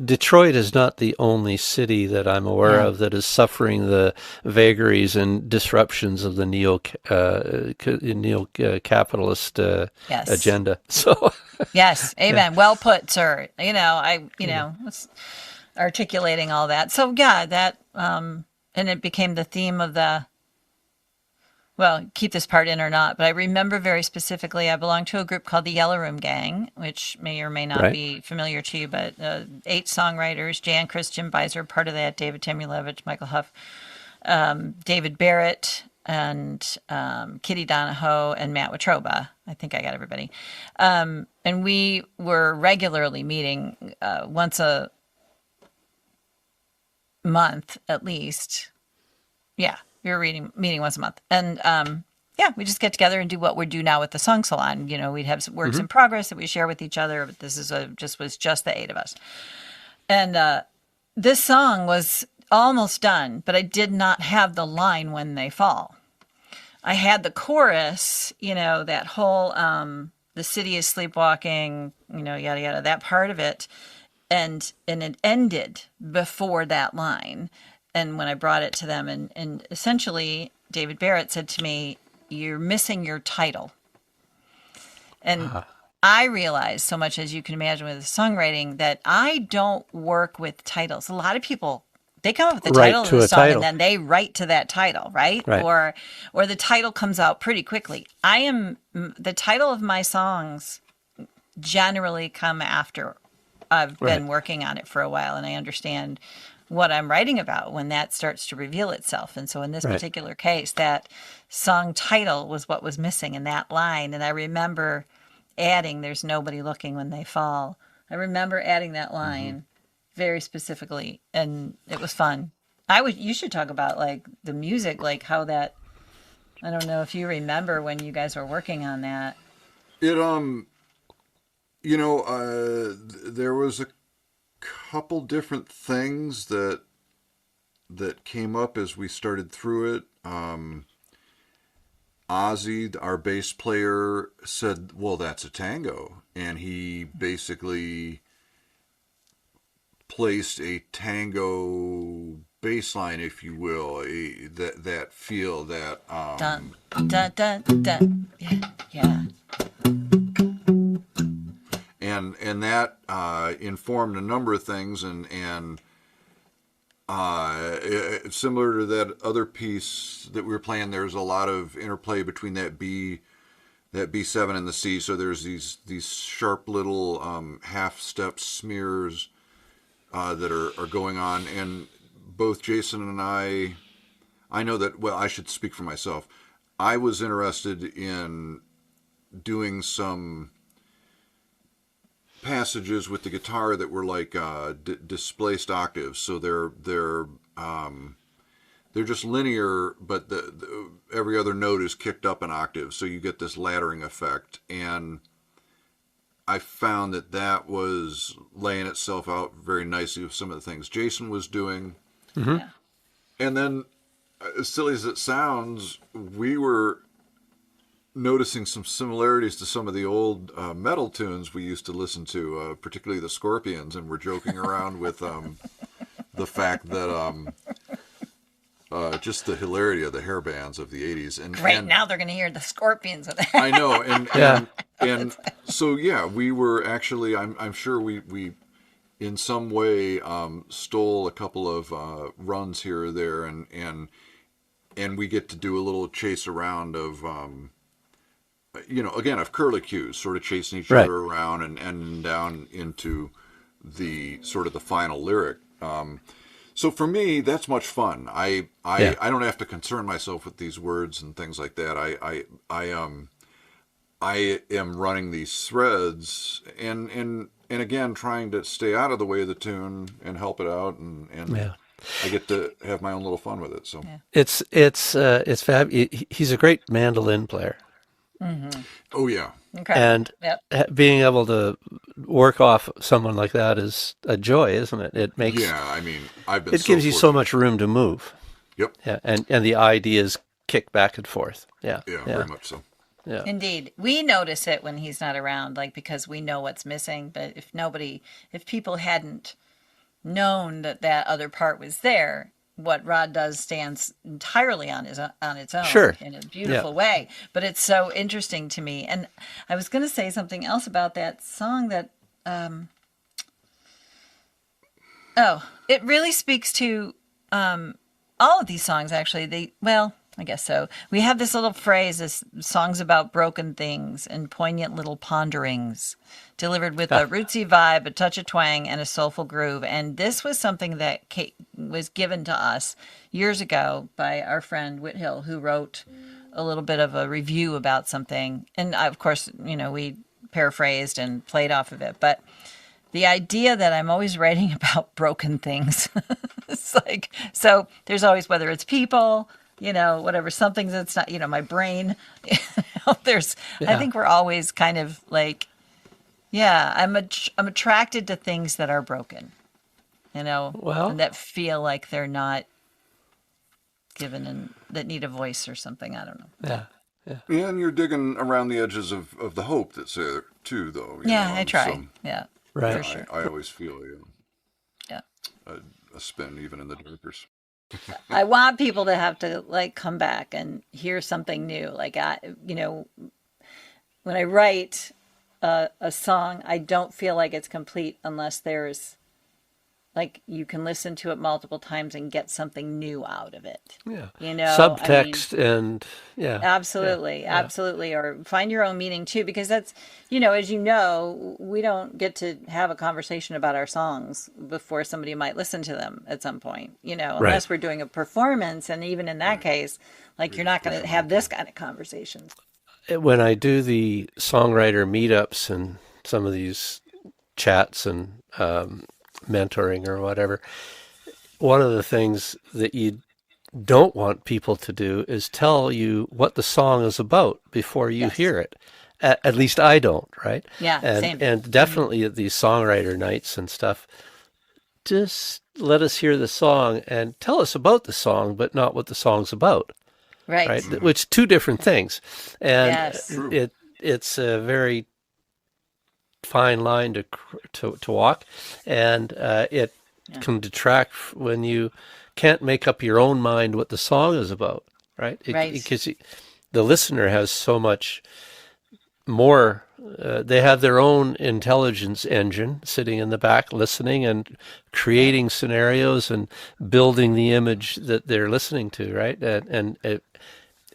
Detroit is not the only city that I'm aware of that is suffering the vagaries and disruptions of the neo-capitalist Yes. agenda. So, Yes, amen. Well put, sir. Was articulating all that. So yeah, that and it became the theme of the. Well, keep this part in or not, but I remember very specifically I belonged to a group called the Yellow Room Gang, which may or may not Right. be familiar to you, but 8 songwriters, Jan, Christian Beiser, part of that, David Temulevich, Michael Huff, David Barrett, and Kitty Donahoe, and Matt Watroba. I think I got everybody. And we were regularly meeting once a month at least. Yeah, we were meeting once a month. And we just get together and do what we do now with the Song Salon. You know, we'd have some works in progress that we share with each other, but this is was just the 8 of us. And this song was almost done, but I did not have the line "when they fall." I had the chorus, that whole the city is sleepwalking, yada yada, that part of it, and it ended before that line. And when I brought it to them, and essentially David Barrett said to me, "You're missing your title." And I realized, so much as you can imagine with songwriting, that I don't work with titles. A lot of people, they come up with the title of the song and then they write to that title, right? Or the title comes out pretty quickly. The title of my songs generally come after I've been working on it for a while, and I understand what I'm writing about when that starts to reveal itself. And so in this Right. particular case, that song title was what was missing in that line. And I remember adding, "There's nobody looking when they fall." I remember adding that line very specifically, and it was fun. You should talk about like the music, like how that, I don't know if you remember when you guys were working on that. It there was a couple different things that came up as we started through it. Ozzy, our bass player, said, "Well, that's a tango," and he basically placed a tango bass line, if you will, that feel that Dun, dun, dun, dun. Yeah. Yeah. and that informed a number of things, and similar to that other piece that we were playing, there's a lot of interplay between that B7 and the C. So there's these sharp little half step smears that are going on, and both Jason and I know that, well, I should speak for myself. I was interested in doing some passages with the guitar that were like displaced octaves. So they're just linear, but every other note is kicked up an octave. So you get this laddering effect. And I found that was laying itself out very nicely with some of the things Jason was doing. Mm-hmm. Yeah. And then, as silly as it sounds, we were noticing some similarities to some of the old metal tunes we used to listen to, particularly the Scorpions, and we're joking around with the fact that just the hilarity of the hair bands of the 80s. And Now they're going to hear the Scorpions with that. I know, Yeah. and so yeah, we were actually, I'm sure we in some way stole a couple of runs here or there, and we get to do a little chase around of again, of curlicues, sort of chasing each Right. other around and down into the sort of the final lyric. So for me, that's much fun. I don't have to concern myself with these words and things like that. I am running these threads and again trying to stay out of the way of the tune and help it out, and Yeah. I get to have my own little fun with it. So It's fab. He's a great mandolin player, oh yeah, Okay. and Yep. being able to work off someone like that is a joy, isn't it? It makes yeah. I mean, I've been. it gives you so fortunate. much room to move. Yep. Yeah, and the ideas kick back and forth. Yeah, Yeah, very much so. yeah. Indeed. We notice it when he's not around, like, because we know what's missing. But if people hadn't known that other part was there, what Rod does stands entirely on its own, Sure. in a beautiful way. But it's so interesting to me. And I was going to say something else about that song that, it really speaks to all of these songs, actually. I guess so. We have this little phrase, this songs about broken things and poignant little ponderings, delivered with a rootsy vibe, a touch of twang, and a soulful groove. And this was something that was given to us years ago by our friend Whit Hill, who wrote a little bit of a review about something. And of course, we paraphrased and played off of it. But the idea that I'm always writing about broken things, it's like, so there's always, whether it's people, whatever, something that's not, my brain, I think we're always kind of like, yeah, I'm attracted to things that are broken, Well- and that feel like they're not given and that need a voice or something. I don't know. Yeah. Yeah, and you're digging around the edges of the hope that's there too, though. Yeah, I try. Yeah. Right. For sure. I always feel Yeah. a spin even in the darkest. I want people to have to come back and hear something new. Like when I write a song, I don't feel like it's complete unless there's like you can listen to it multiple times and get something new out of it. Yeah. You know, Subtext and yeah. absolutely, Yeah. absolutely. Or find your own meaning too, because that's, you know, as you know, we don't get to have a conversation about our songs before somebody might listen to them at some point, you know, Right. unless we're doing a performance. And even in that case, like you're not going to have this kind of conversations. When I do the songwriter meetups and some of these chats and mentoring or whatever, one of the things that you don't want people to do is tell you what the song is about before you Yes. hear it. At least I don't, right? Yeah, and same. and definitely at these songwriter nights and stuff, just let us hear the song and tell us about the song, but not what the song's about, Right. right? Which two different things, and Yes. it's a very fine line to walk, and it can detract when you can't make up your own mind what the song is about, right? Right. Because the listener has so much more. They have their own intelligence engine sitting in the back, listening and creating scenarios and building the image that they're listening to, right? And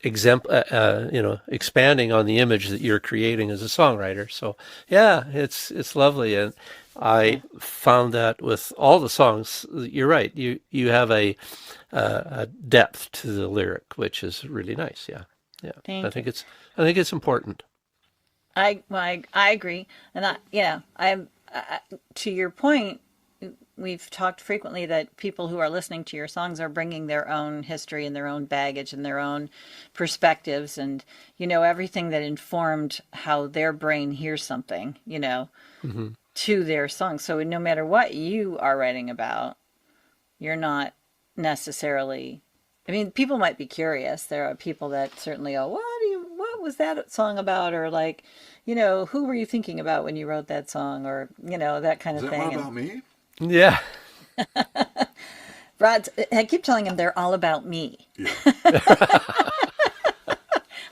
expanding on the image that you're creating as a songwriter. So yeah, it's lovely, and I found that with all the songs, you're right. You have a depth to the lyric, which is really nice. Yeah, yeah. Thank I think it's important. I agree, and to your point, we've talked frequently that people who are listening to your songs are bringing their own history and their own baggage and their own perspectives, and you know everything that informed how their brain hears something, you know, to their song. So no matter what you are writing about, you're not necessarily. I mean, people might be curious. There are people that certainly go, what was that song about? Or like, you know, who were you thinking about when you wrote that song? Or, you know, that kind of Is that thing. one about me? Yeah. Rod, I keep telling him they're all about me. Yeah.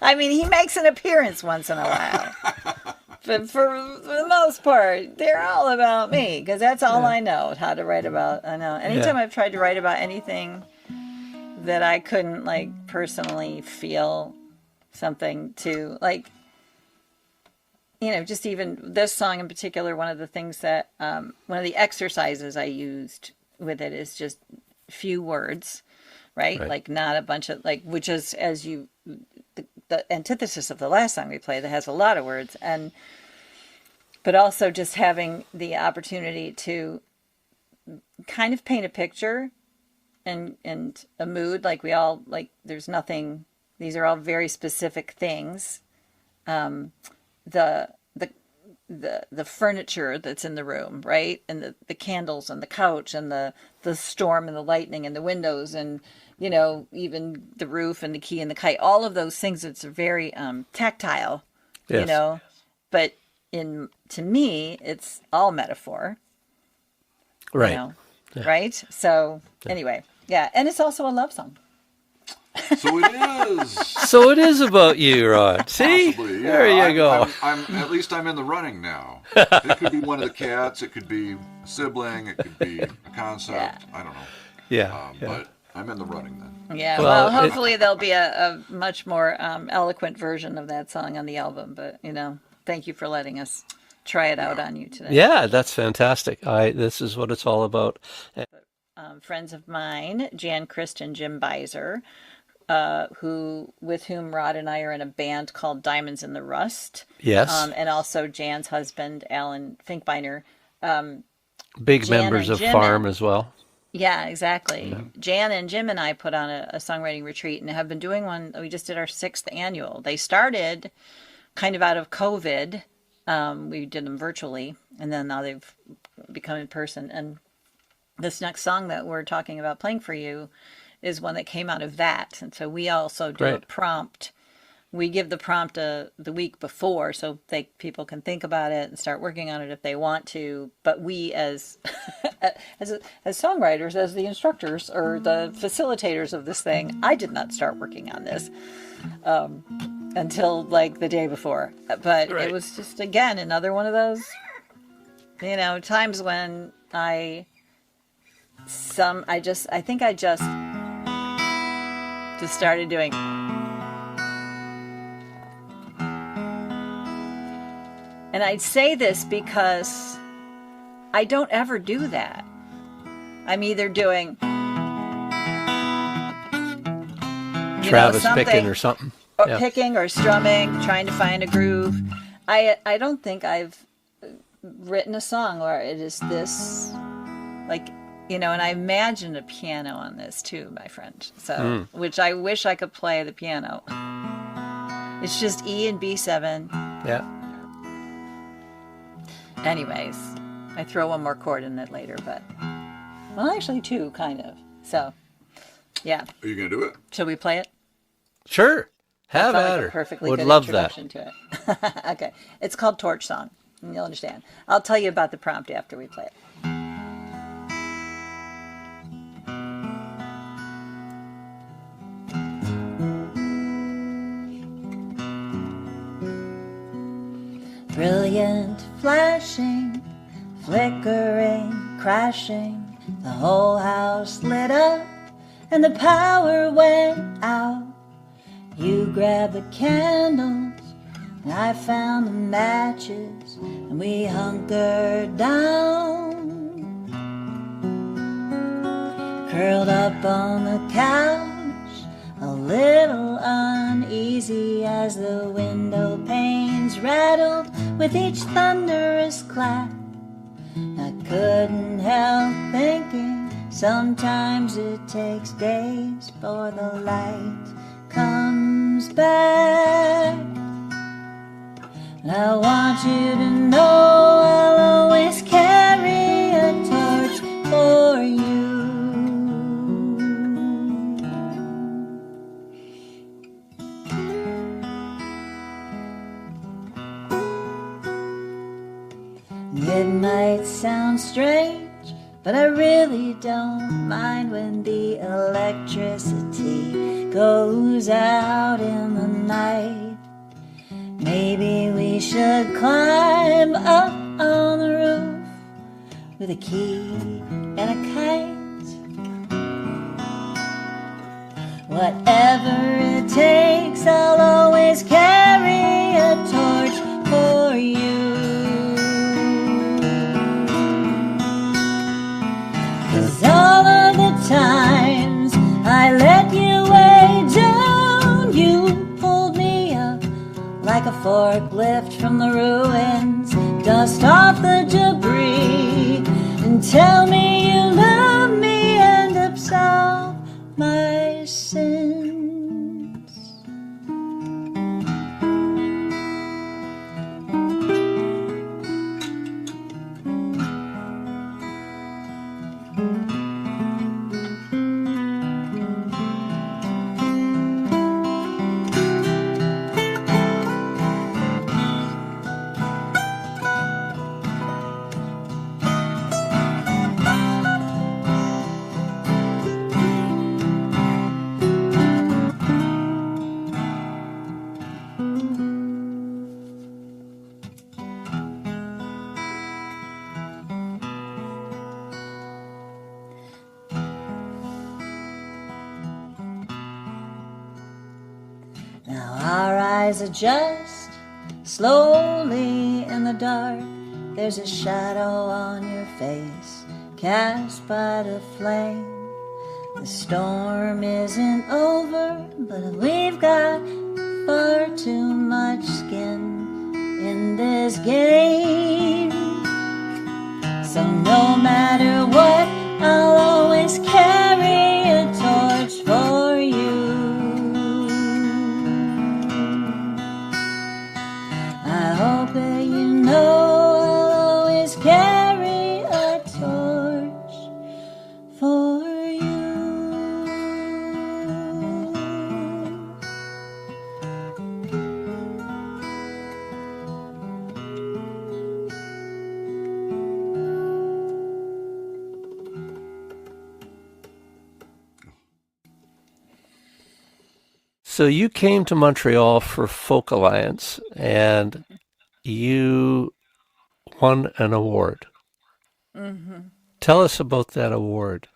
I mean, he makes an appearance once in a while. But for the most part, they're all about me. Because that's all I know how to write about. I know. Anytime I've tried to write about anything that I couldn't like personally feel something to, like, you know, just even this song in particular, one of the things that one of the exercises I used with it is just few words, right? Like not a bunch of, like, which is, as you, the antithesis of the last song we played that has a lot of words, and but also just having the opportunity to kind of paint a picture and a mood. Like we all, like, there's nothing, these are all very specific things. The furniture that's in the room, right? And the candles and the couch and the storm and the lightning and the windows and, you know, even the roof and the key and the kite, all of those things. It's very tactile, you know, but to me, it's all metaphor. Right. You know, right? So anyway, yeah. And it's also a love song. So it is. So it is about you, Rod. See? Possibly, yeah. There you go. I'm at least I'm in the running now. It could be one of the cats. It could be a sibling. It could be a concept. Yeah. I don't know. Yeah. But I'm in the running then. Yeah, Well, well, hopefully there'll be a much more eloquent version of that song on the album. But, you know, thank you for letting us try it out on you today. Yeah, that's fantastic. This is what it's all about. Friends of mine, Jan Christ and Jim Beiser, with whom Rod and I are in a band called Diamonds in the Rust. Yes. And also Jan's husband, Alan Finkbeiner. Big Jan members and of Jim Farm as well. Yeah, exactly. Yeah. Jan and Jim and I put on a songwriting retreat and have been doing one. We just did our 6th annual. They started kind of out of COVID. We did them virtually, and then now they've become in person. And this next song that we're talking about playing for you is one that came out of that. And so we also do a prompt. We give the prompt the week before so people can think about it and start working on it if they want to. But we as songwriters, as the instructors or the facilitators of this thing, I did not start working on this until like the day before. But it was just, again, another one of those, you know, times when I I think I just started doing. And I'd say this because I don't ever do that. I'm either doing Travis something, picking or something. or Yeah. picking or strumming, trying to find a groove. I don't think I've written a song where it is this, like, and I imagine a piano on this too, my friend. So, which I wish I could play the piano. It's just E and B7. Yeah. Anyways, I throw one more chord in it later, but, well, actually two, kind of. So, yeah. Are you going to do it? Shall we play it? Sure. Have Felt at like her. a perfectly Would good love that. introduction to it. Okay. It's called Torch Song, and you'll understand. I'll tell you about the prompt after we play it. Brilliant, flashing, flickering, crashing, the whole house lit up and the power went out. You grabbed the candles and I found the matches and we hunkered down, curled up on the couch, a little uneasy as the window panes rattled with each thunderous clap. I couldn't help thinking sometimes it takes days for the light comes back. And I want you to know I'll always carry a torch for you. It might sound strange, but I really don't mind when the electricity goes out in the night. Maybe we should climb up on the roof with a key and a kite. Whatever it takes, I'll always carry a torch for you. 'Cause all of the times I let you way down, you pulled me up like a forklift from the ruins, dust off the debris, and tell me you love me and absolve my sins. Now our eyes adjust slowly in the dark. There's a shadow on your face cast by the flame. The storm isn't over, but we've got far too much skin in this game. So no matter what, I'll always carry a torch for you. I hope that you know I'll always carry a torch for you. So you came to Montreal for Folk Alliance and you won an award. Tell us about that award.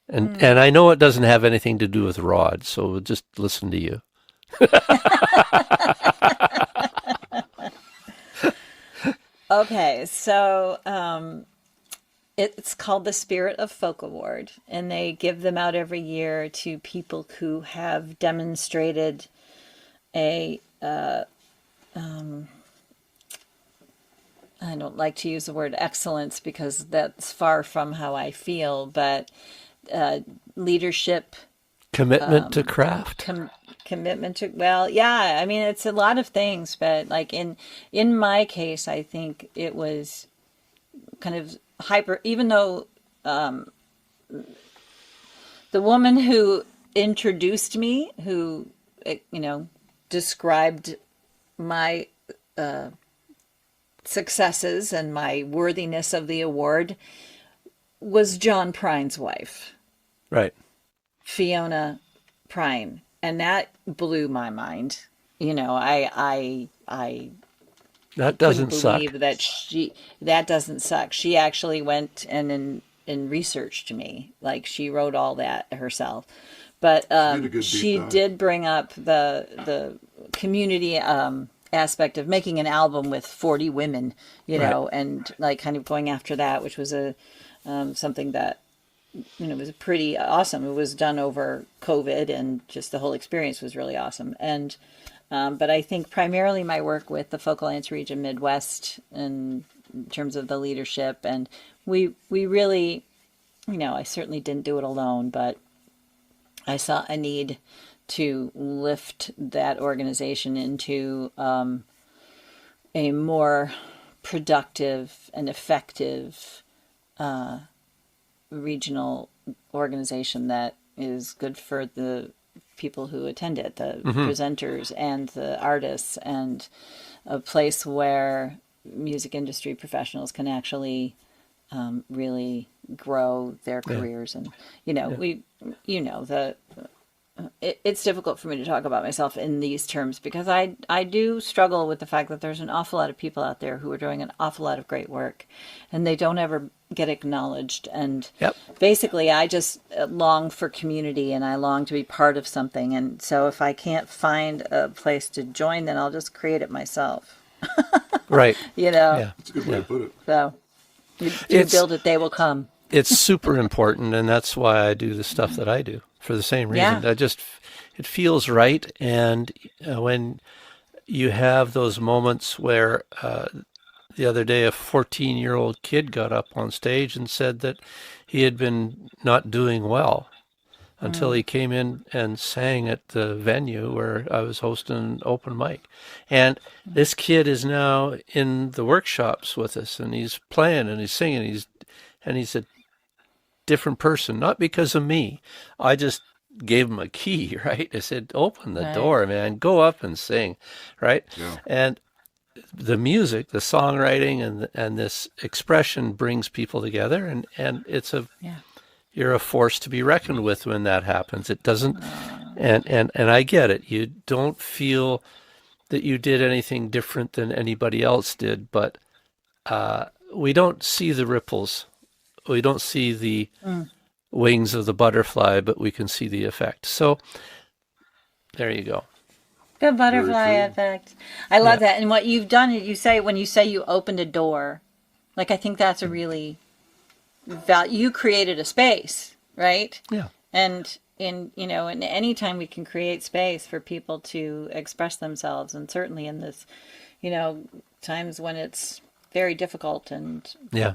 And I know it doesn't have anything to do with Rod, so we'll just listen to you. Okay, so it's called the Spirit of Folk Award, and they give them out every year to people who have demonstrated a I don't like to use the word excellence because that's far from how I feel, but leadership, Commitment to craft. commitment to, well, yeah, I mean, it's a lot of things, but like in my case, I think it was kind of hyper, even though the woman who introduced me, who, described my successes and my worthiness of the award, was John Prine's wife, Right. Fiona Prine, and that blew my mind. I That couldn't doesn't suck. believe that doesn't suck. She actually went and researched me, like she wrote all that herself. But did a good she deep dive. did bring up the community aspect of making an album with 40 women, Right. and like kind of going after that, which was a something that was pretty awesome. It was done over COVID, and just the whole experience was really awesome. And but I think primarily my work with the Folk Alliance Region Midwest, in terms of the leadership, and we really, I certainly didn't do it alone, but I saw a need to lift that organization into a more productive and effective regional organization that is good for the people who attend it, the presenters and the artists, and a place where music industry professionals can actually really grow their careers. And it's difficult for me to talk about myself in these terms because I do struggle with the fact that there's an awful lot of people out there who are doing an awful lot of great work, and they don't ever get acknowledged. And Yep. basically, I just long for community, and I long to be part of something. And so if I can't find a place to join, then I'll just create it myself. Right. Yeah. That's a good way to put it. So you It's- build it, they will come. It's super important, and that's why I do the stuff that I do, for the same reason. Yeah. It feels right. And when you have those moments where the other day a 14-year-old kid got up on stage and said that he had been not doing well until he came in and sang at the venue where I was hosting an open mic. And this kid is now in the workshops with us, and he's playing and he's singing, and he's a different person, not because of me. I just gave him a key, right? I said, open the Right. door, man, go up and sing, right? Yeah. And the music, the songwriting, and this expression brings people together, and Yeah. you're a force to be reckoned with when that happens. It doesn't, and I get it. You don't feel that you did anything different than anybody else did, but we don't see the ripples. We don't see the wings of the butterfly, but we can see the effect. So there you go. The butterfly true. effect. I love that. And what you've done, when you say you opened a door, like I think that's a really you created a space, right? Yeah. And and any time we can create space for people to express themselves, and certainly in this, times when it's very difficult, and Yeah.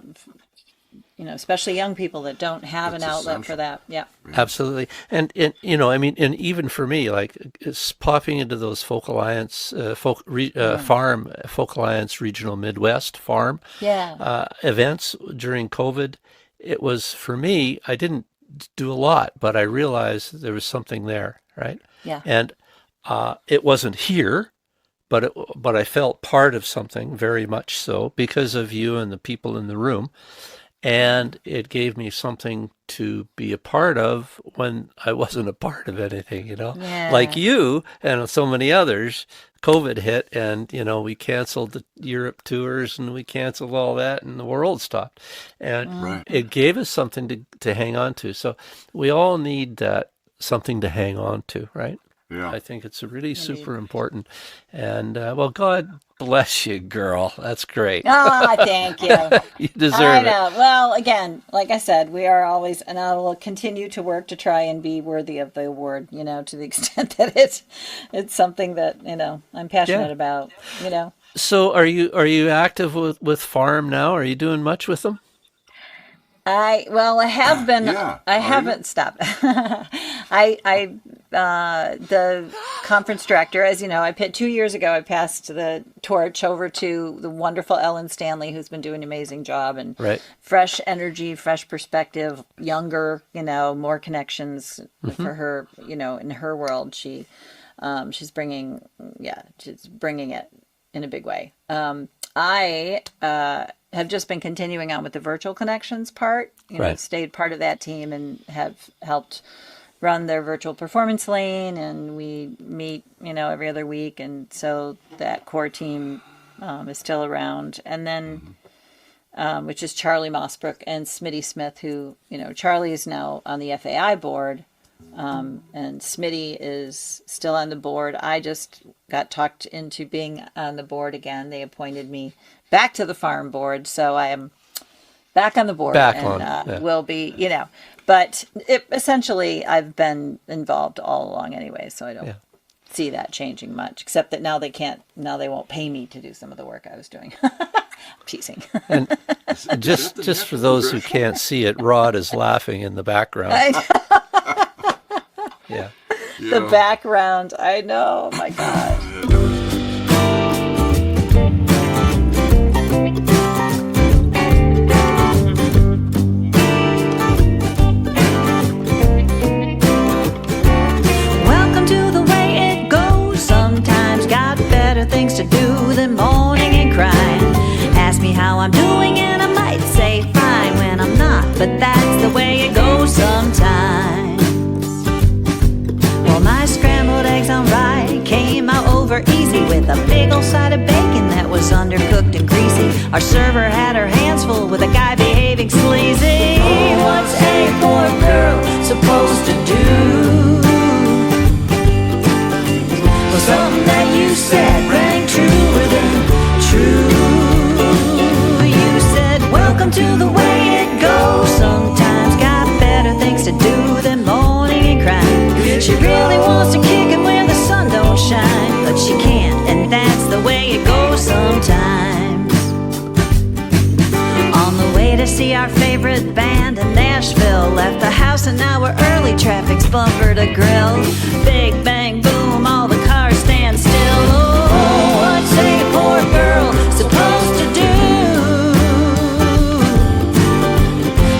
especially young people that don't have an That's outlet for essential. that. Yeah. Absolutely. And and even for me, like it's popping into those Folk Alliance, farm, Folk Alliance Regional Midwest farm Yeah. events during COVID. It was, for me, I didn't do a lot, but I realized there was something there, right? Yeah. And it wasn't here, but I felt part of something very much so because of you and the people in the room. And it gave me something to be a part of when I wasn't a part of anything, Yeah. like you and so many others COVID hit, and we canceled the Europe tours and we canceled all that, and the world stopped, and it gave us something to hang on to. So we all need that something to hang on to, right? Yeah. I think it's really super important. And well, God bless you, girl. That's great. Oh, thank you. You deserve I it. know. Well, again, like I said, we are always, and I will continue to work to try and be worthy of the award, to the extent that it's something that, I'm passionate about, So are you active with Farm now? Are you doing much with them? I have been. Yeah. I haven't stopped. The conference director, as you know, 2 years ago, I passed the torch over to the wonderful Ellen Stanley, who's been doing an amazing job, and fresh energy, fresh perspective, younger, more connections for her, in her world. She's bringing it in a big way. I have just been continuing on with the virtual connections part, stayed part of that team and have helped run their virtual performance lane, and we meet, every other week. And so that core team is still around. And then, which is Charlie Mossbrook and Smitty Smith, who, Charlie is now on the FAI board, and Smitty is still on the board. I just got talked into being on the board again. They appointed me back to the farm board, so I am back on the board, will be, but essentially I've been involved all along anyway, so I don't see that changing much, except that now they won't pay me to do some of the work I was doing. Teasing. And just for those who can't see it, Rod is laughing in the background. Yeah. The background, I know, oh my God. Things to do than moaning and crying. Ask me how I'm doing and I might say fine when I'm not, but that's the way it goes sometimes. Well, my scrambled eggs on rye came out over easy with a big old side of bacon that was undercooked and greasy. Our server had her hands full with a guy behaving sleazy. What's a poor girl supposed to do? Well, something that you said rang truer than true. You said, welcome to the way it goes. Sometimes got better things to do than moaning and crying. She really wants to kick it when the sun don't shine, but she can't, and that's the way it goes sometimes. On the way to see our favorite band in Nashville, left the house an hour early, traffic's bumper to grill. Big bang boom, all the cars stand still. Oh, what's a poor girl supposed to do?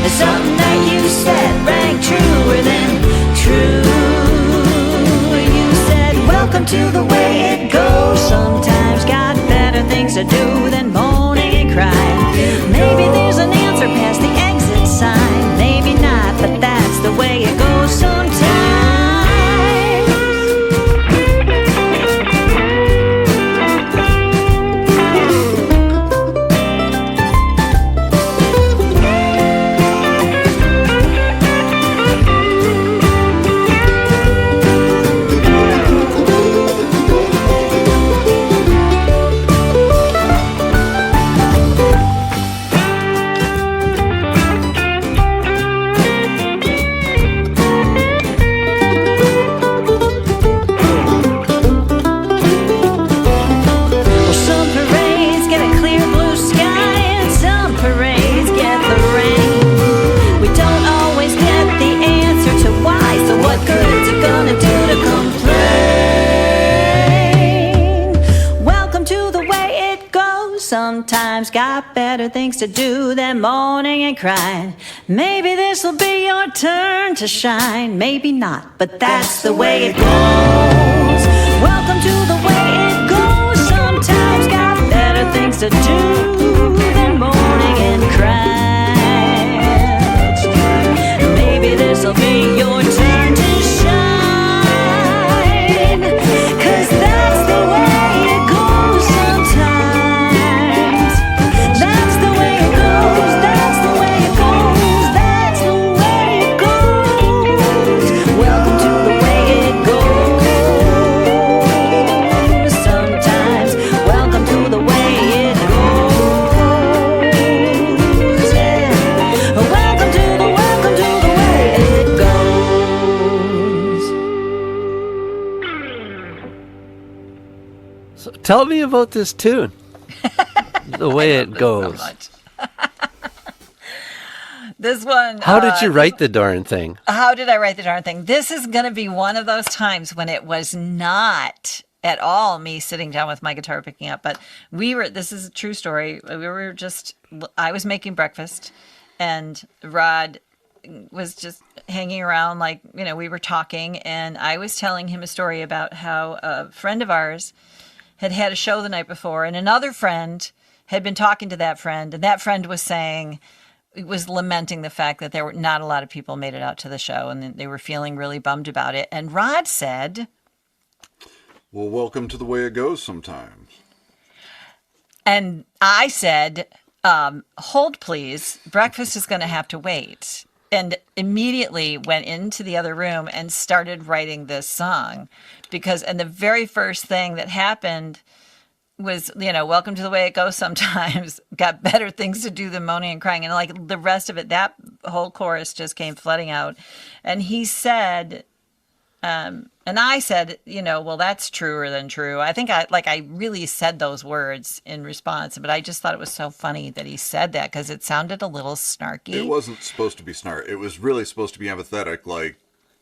There's something that you said rang truer than true. You said, welcome to the way it goes. Sometimes got better things to do than moaning and crying. Maybe there's an answer past the exit sign. Maybe not, but that's the way it goes sometimes. Sometimes got better things to do than moaning and crying. Maybe this'll be your turn to shine. Maybe not, but that's the way it goes. Welcome to the way it goes. Sometimes got better things to do than moaning and crying. Maybe this'll be your turn to shine, 'cause that's the way So tell me about this tune. The way it So goes. much. This one. How did you write the darn thing? How did I write the darn thing? This is going to be one of those times when it was not at all me sitting down with my guitar picking up, but this is a true story. I was making breakfast and Rod was just hanging around, like, we were talking, and I was telling him a story about how a friend of ours had a show the night before, and another friend had been talking to that friend, and that friend was lamenting the fact that there were not a lot of people made it out to the show, and they were feeling really bummed about it. And Rod said, Well, welcome to the way it goes sometimes. and I said, hold please, breakfast is going to have to wait. And immediately went into the other room and started writing this song and the very first thing that happened was, welcome to the way it goes sometimes, got better things to do than moaning and crying. And like the rest of it, that whole chorus just came flooding out. And he said, and I said, well, that's truer than true. I think I really said those words in response, but I just thought it was so funny that he said that because it sounded a little snarky. It wasn't supposed to be snark. It was really supposed to be empathetic, like,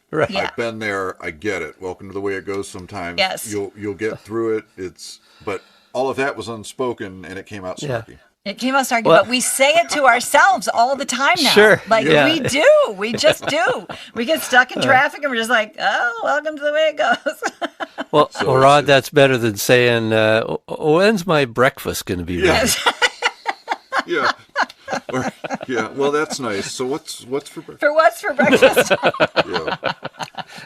Right. Yeah. I've been there, I get it. Welcome to the way it goes sometimes. Yes. You'll get through it. But all of that was unspoken and it came out Yeah. snarky. It came out snarky, Well- but we say it to ourselves all the time now. Sure, Like, yeah. we do. We just do. We get stuck in traffic and we're just like, oh, welcome to the way it goes. Well, So Rod, it's- that's better than saying, when's my breakfast going to be ready? Yeah. Yeah. Well, that's nice. So what's for breakfast? For what's for breakfast? Yeah.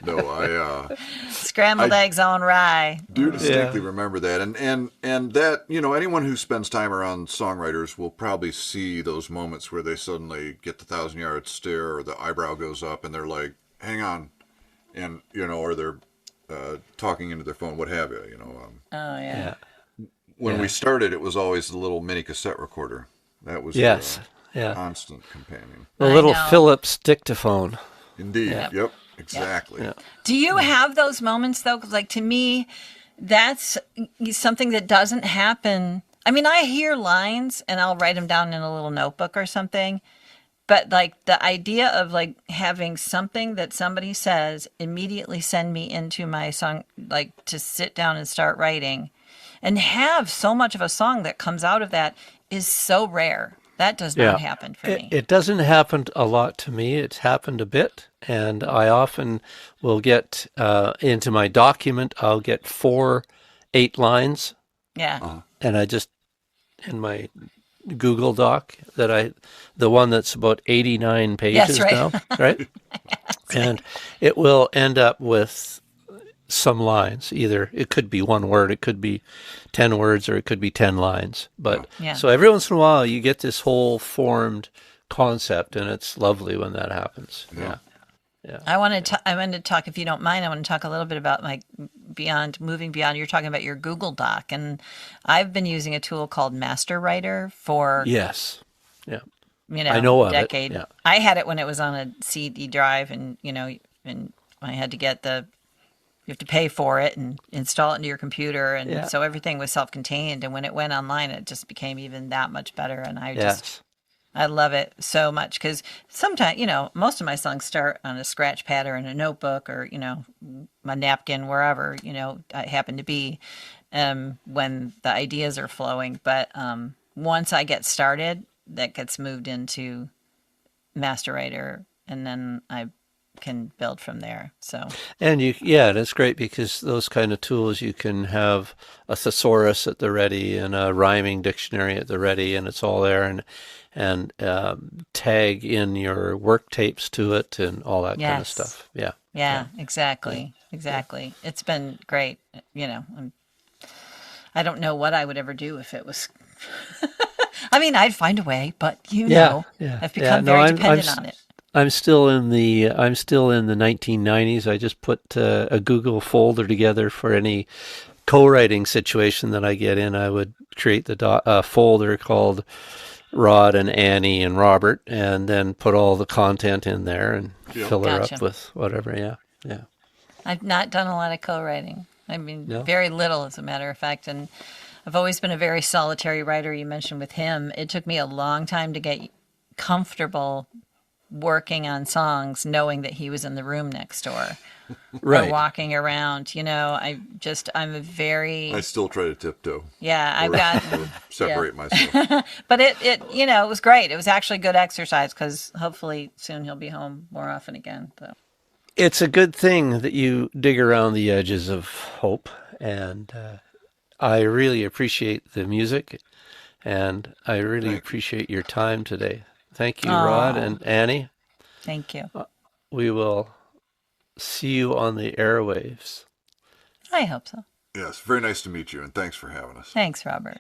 No, I Scrambled eggs on rye. do distinctly remember that, and that, anyone who spends time around songwriters will probably see those moments where they suddenly get the 1,000-yard stare, or the eyebrow goes up, and they're like, "Hang on," and or they're talking into their phone, what have you. Oh, yeah. When we started, it was always the little mini cassette recorder. That was Yes. the Yeah. constant companion. The I little know. Philips dictaphone. Indeed. Yep. Exactly. Yeah. Do you have those moments, though? Because, like, to me, that's something that doesn't happen. I mean, I hear lines and I'll write them down in a little notebook or something. But, like, the idea of, like, having something that somebody says immediately send me into my song, like, to sit down and start writing and have so much of a song that comes out of that is so rare. That does not happen for me. It doesn't happen a lot to me. It's happened a bit, and I often will get into my document. I'll get 8 lines, Yeah. and I just in my Google Doc the one that's about 89 pages right. now, right? And it will end up with some lines. Either it could be one word, it could be 10 words, or it could be 10 lines. But Yeah. so every once in a while you get this whole formed concept, and it's lovely when that happens. Yeah. I wanted to talk, if you don't mind, I want to talk a little bit about moving beyond. You're talking about your Google Doc, and I've been using a tool called Master Writer for Yes. Yeah. I know of it, decade. yeah. I had it when it was on a CD drive, and and I had to get you have to pay for it and install it into your computer, and Yeah. so everything was self-contained. And when it went online, it just became even that much better. And Yes. I love it so much because sometimes, most of my songs start on a scratch pad or in a notebook or, my napkin, wherever, I happen to be when the ideas are flowing. But once I get started, that gets moved into Master Writer, and then I can build from there. So And and it's great because those kind of tools, you can have a thesaurus at the ready and a rhyming dictionary at the ready, and it's all there, and tag in your work tapes to it and all that kind of Yes. stuff. Yeah. yeah, exactly. It's been great. I don't know what I would ever do if it was. I mean, I'd find a way, but I've become very dependent on it. I'm still in the 1990s. I just put a Google folder together for any co-writing situation that I get in. I would create the folder called Rod and Annie and Robert, and then put all the content in there and fill her Gotcha. up with whatever. Yeah. I've not done a lot of co-writing. I mean, No? very little, as a matter of fact. And I've always been a very solitary writer. You mentioned with him, it took me a long time to get comfortable working on songs, knowing that he was in the room next door or Right. walking around. I'm a very, I still try to tiptoe. yeah, I've got, Or separate myself. but it was great. It was actually good exercise because hopefully soon he'll be home more often again. So. It's a good thing that you dig around the edges of hope, and I really appreciate the music, and I really appreciate your time today. Thank you, Rod and Annie. Thank you. We will see you on the airwaves. I hope so. Yes, very nice to meet you, and thanks for having us. Thanks, Robert.